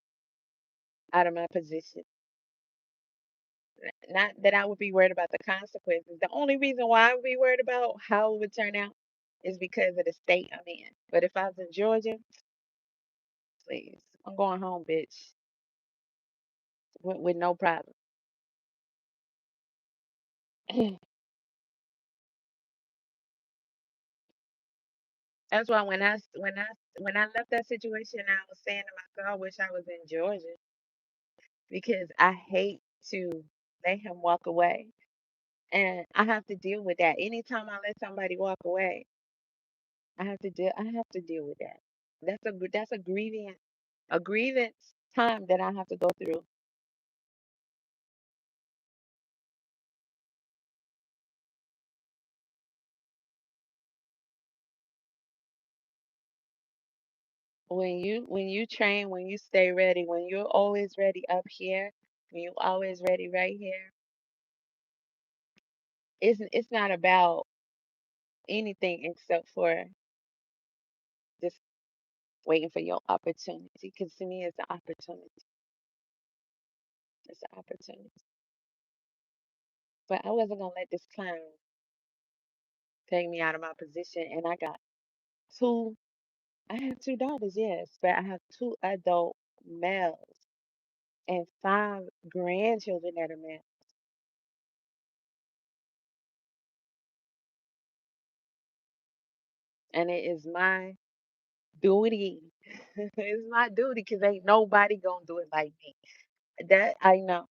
S1: out of my position. Not that I would be worried about the consequences. The only reason why I would be worried about how it would turn out is because of the state I'm in. But if I was in Georgia, please, I'm going home, bitch, with no problem. That's why when I left that situation, I was saying to myself, I wish I was in Georgia because I hate to let him walk away, and I have to deal with that. Anytime I let somebody walk away, I have to deal with that. That's a grievance time that I have to go through. When you train, when you stay ready, when you're always ready up here, when you're always ready right here, it's not about anything except for just waiting for your opportunity. Because to me, it's an opportunity. It's an opportunity. But I wasn't gonna let this clown take me out of my position. And two. I have two daughters, yes, but I have two adult males and five grandchildren that are male. And it is my duty. It's my duty because ain't nobody gonna do it like me. That I know.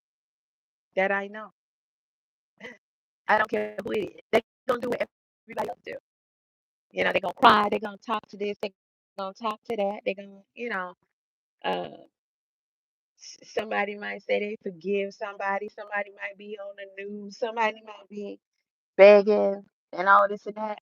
S1: That I know. I don't care who it is. They gonna do what everybody else do. They're gonna cry, they're gonna talk to this, they're gonna talk to that, they're gonna, uh somebody might say they forgive somebody might be on the news, somebody might be begging and all this and that.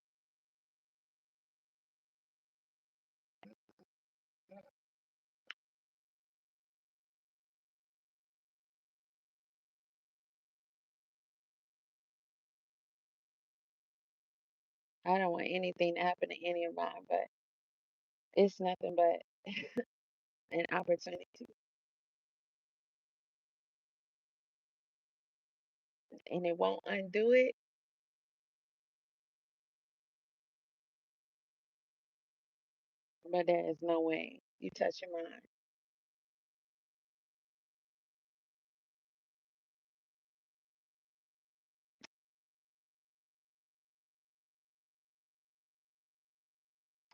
S1: I don't want anything to happen to any of mine, but it's nothing but an opportunity. And it won't undo it, but there is no way you touch your mind.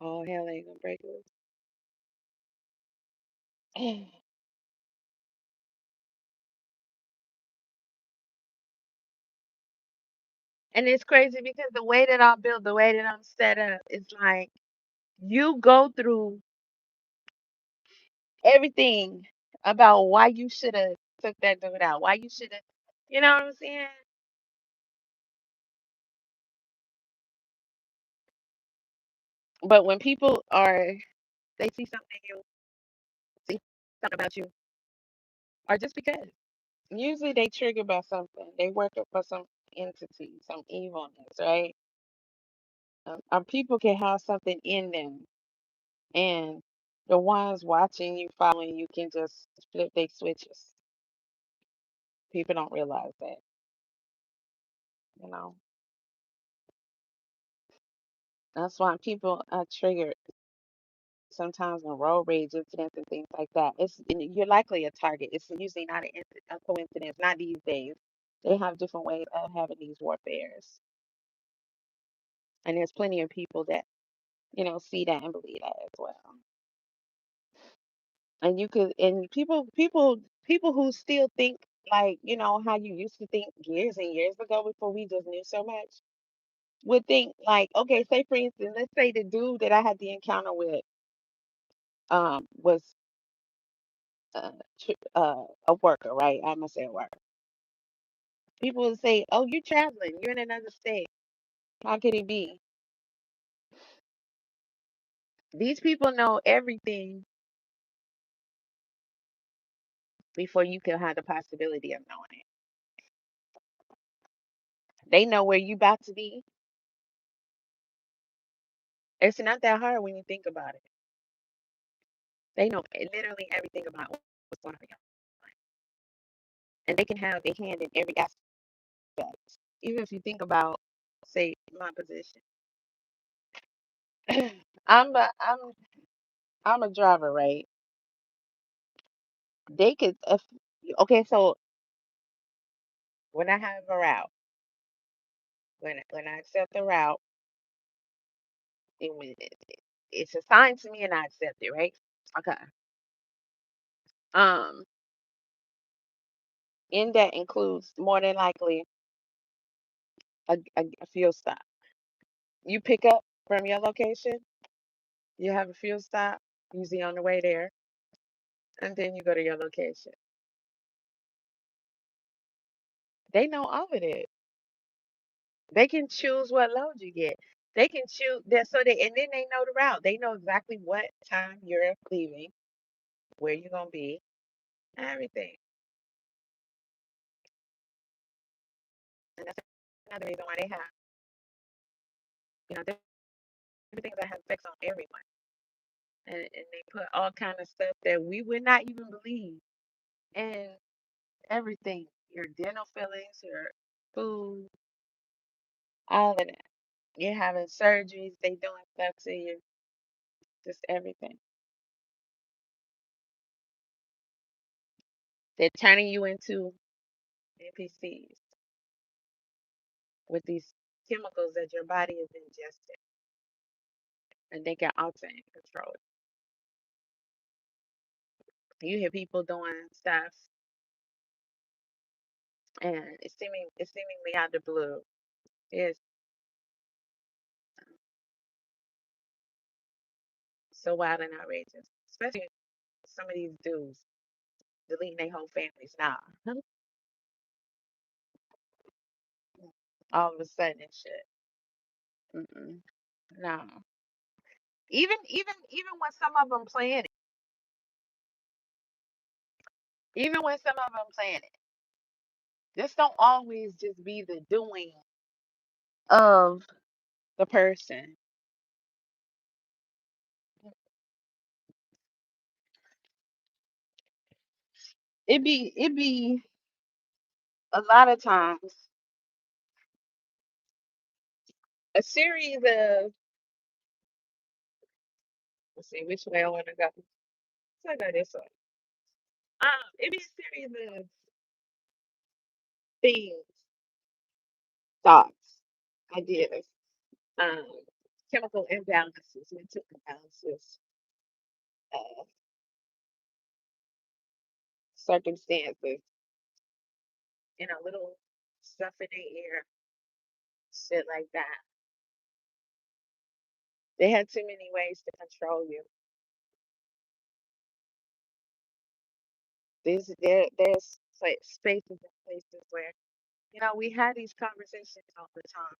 S1: All hell ain't gonna break loose. And it's crazy because the way that I'm built, the way that I'm set up, it's like you go through everything about why you should have took that dude out, why you should have, you know what I'm saying? But when people are, they see something in you, see something about you, or just because. Usually they triggered by something. They work up for some entity, some evilness, right? Or people can have something in them, and the ones watching you, following you, can just flip their switches. People don't realize that, you know. That's why people are triggered sometimes in road rage incidents and things like that. You're likely a target. It's usually not a coincidence. Not these days. They have different ways of having these warfares, and there's plenty of people that see that and believe that as well. And you could, and people who still think like how you used to think years and years ago before we just knew so much would think like, okay, say for instance, let's say the dude that I had the encounter with was a worker, right? I'm gonna say a worker. People would say, "Oh, you're traveling. You're in another state. How could it be?" These people know everything before you can have the possibility of knowing it. They know where you about to be. It's not that hard when you think about it. They know literally everything about what's going on in your life, and they can have a hand in every aspect. Even if you think about, say, my position, I'm a I'm I'm a driver, right? They could, okay. So when I have a route, when I accept the route, it's assigned to me, and I accept it, right? Okay. Um, in that includes more than likely a fuel stop. You pick up from your location, you have a fuel stop, usually on the way there, and then you go to your location. They know all of it. They can choose what load you get. They can choose that and then they know the route. They know exactly what time you're leaving, where you're gonna be, everything. And that's another reason why they have, different things that have effects on everyone. And they put all kind of stuff that we would not even believe in everything. Your dental fillings, your food, all of that. You're having surgeries, they doing stuff to you, just everything. They're turning you into NPCs with these chemicals that your body is ingesting, and they can alter and control it. You hear people doing stuff, and it's seemingly out the blue. It's so wild and outrageous, especially some of these dudes deleting their whole families now. All of a sudden and shit. Mm-mm. No. Even when some of them playing it, even when some of them playing it, this don't always just be the doing of the person. It be a lot of times a series of, let's see which way I want to go. So I go this way. It be a series of things, thoughts, ideas, um, chemical imbalances, mental imbalances, uh, circumstances, little stuff in the air, shit like that. They had too many ways to control you. There's like spaces and places where we had these conversations all the time,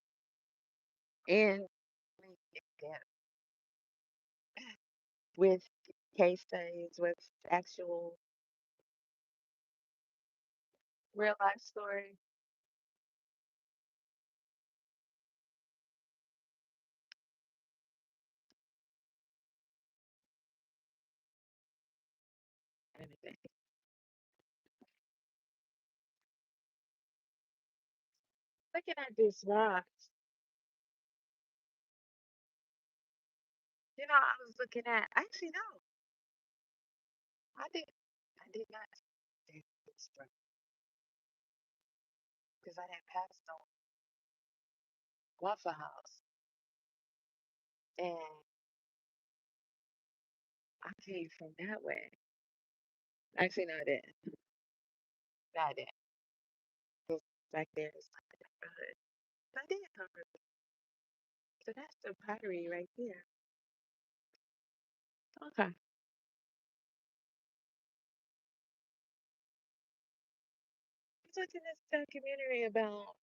S1: and we yeah, with case studies, with actual real life stories. And everything. Looking at this rock, I was looking at. Actually, no, I did. I did not do this because I had passed on Waffle House, and I came from that way. Actually, no, I didn't. No, I didn't. 'Cause back there is like the neighborhood. So I did come from. So that's the pottery right there. Okay. I was watching this documentary about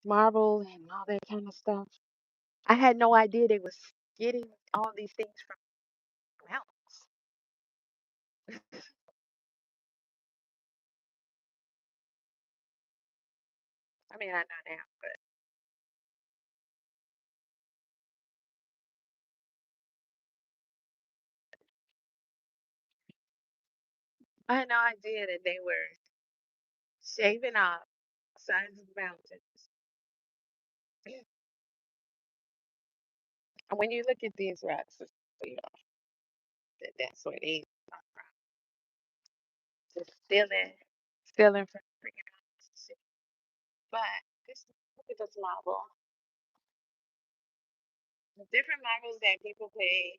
S1: marble and all that kind of stuff. I had no idea they was getting all these things from mountains. I mean, I know now, but I had no idea that they were shaving off sides of mountains. And when you look at these rocks, you know that's where they come from. Just stealing from freaking mountains. But this look at this marble. The different marbles that people pay.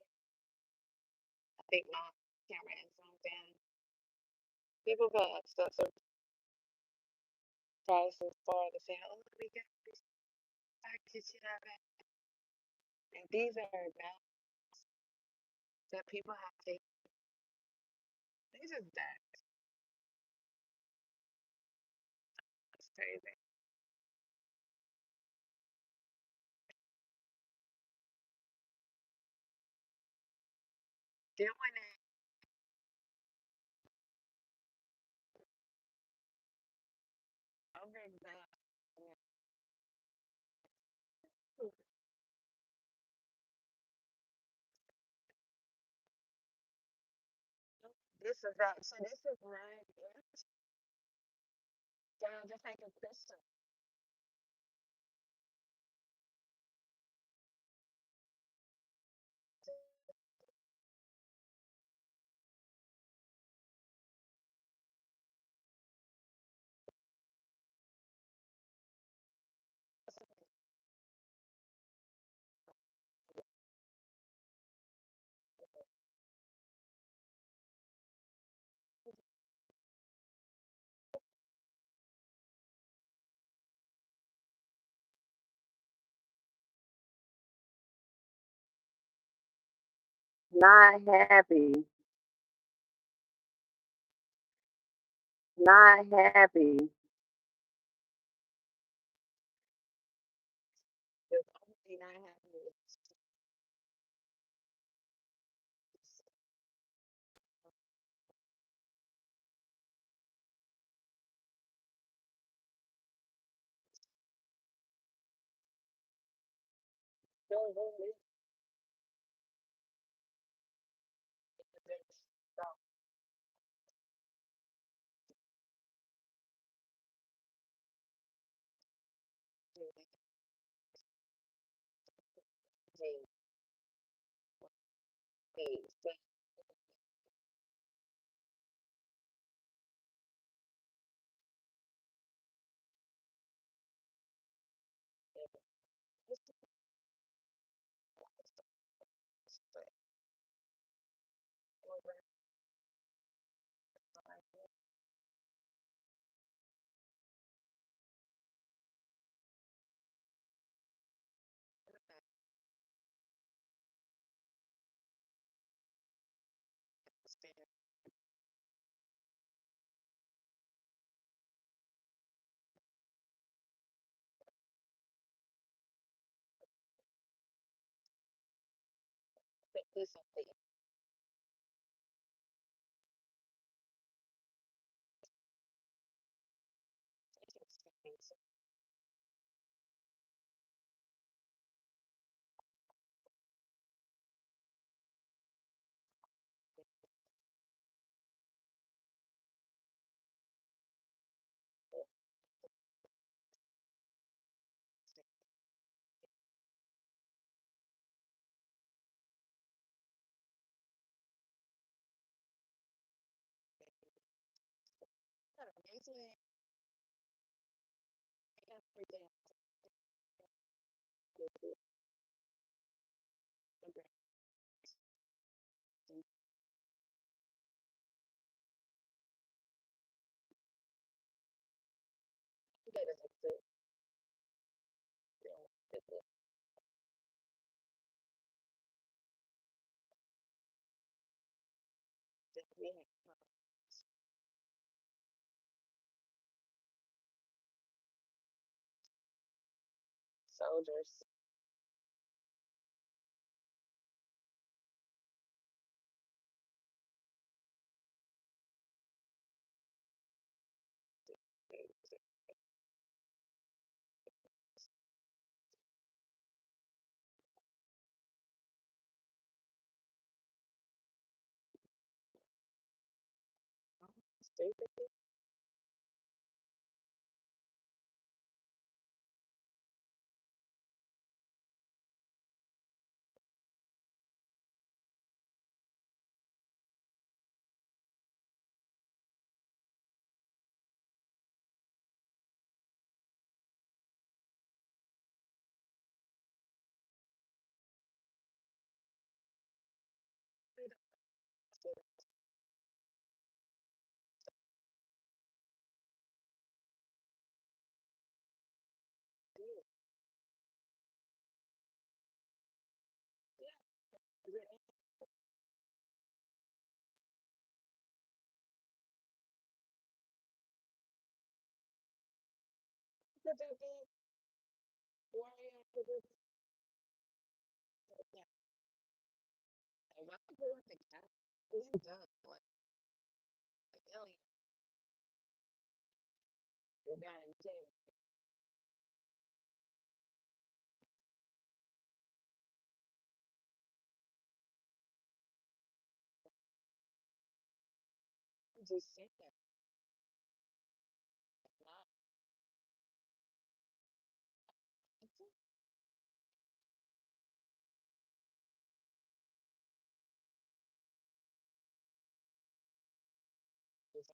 S1: I think my camera is zoomed in. People pay excessive prices for the say, oh, we got this package, and these are amounts that people have taken. These are that. It's crazy. Then when they over that, this is that. So this is right down just like a crystal. 'Not happy, 'not happy. There's only not happy. So, put something interesting. So I don't know, basically everything is the brain. That is like the we have soldiers. Stupid. Yeah, why people want the cat? It's done. Like Ellie, you got in jail. Just sit there. Not just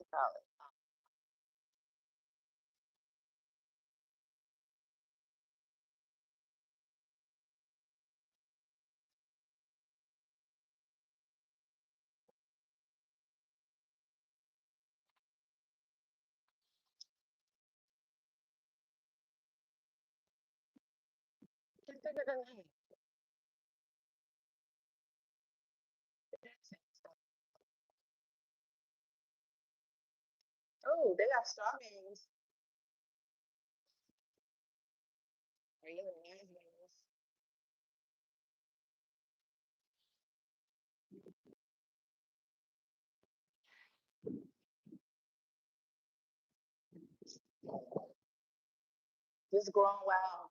S1: you call it? Can't think of the name. Oh, they got strawberries. Regular raspberries. Just growing wild.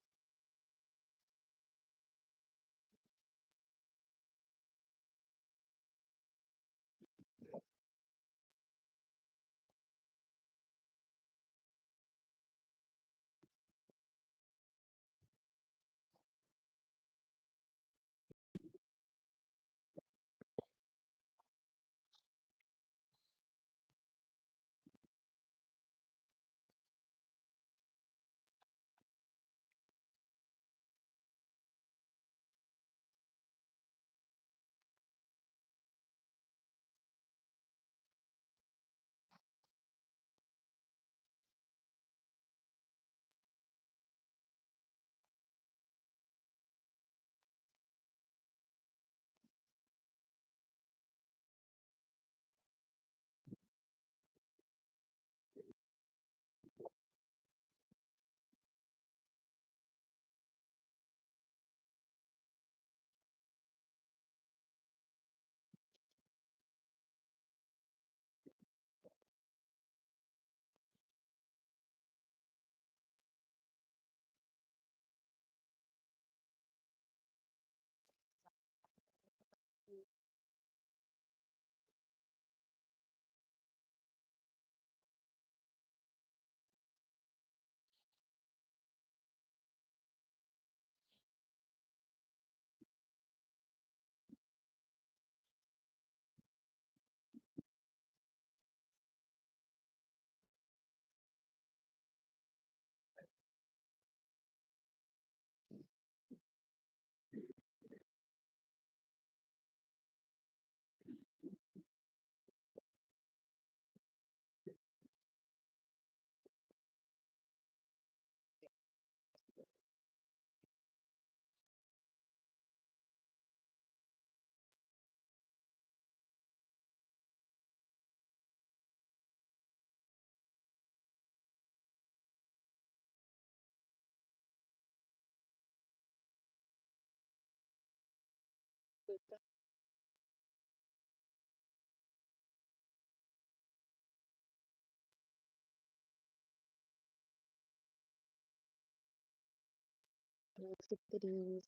S1: These.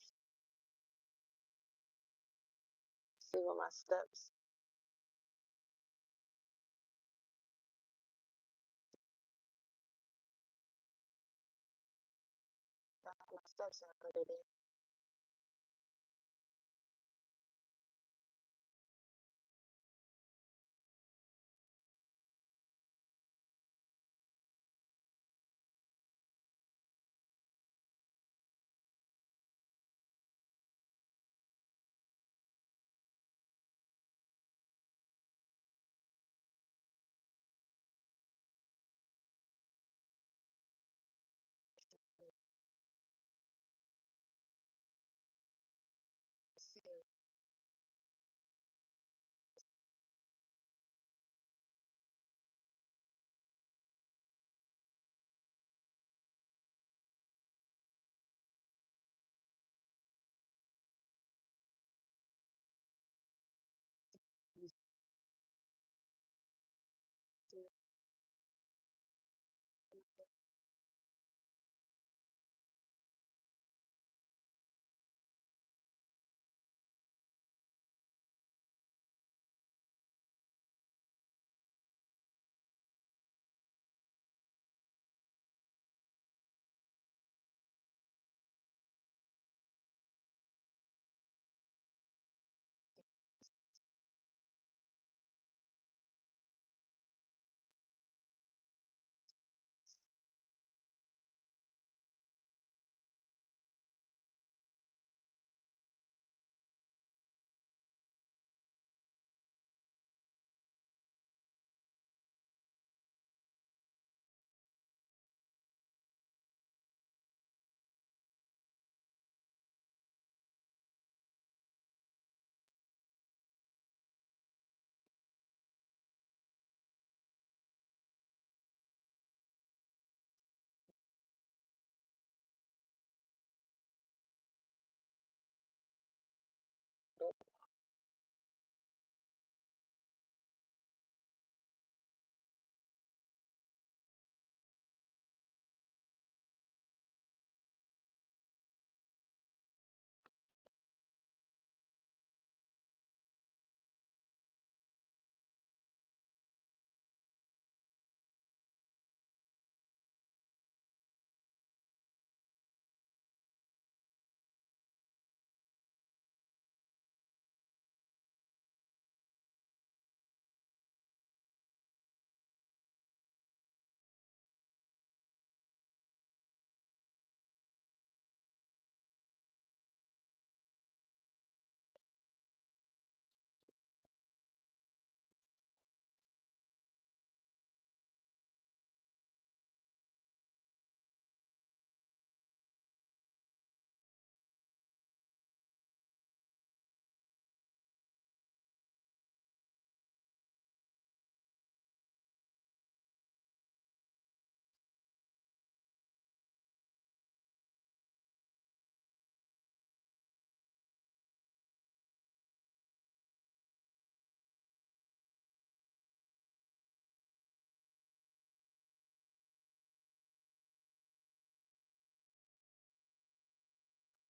S1: See what my steps. My steps are good today.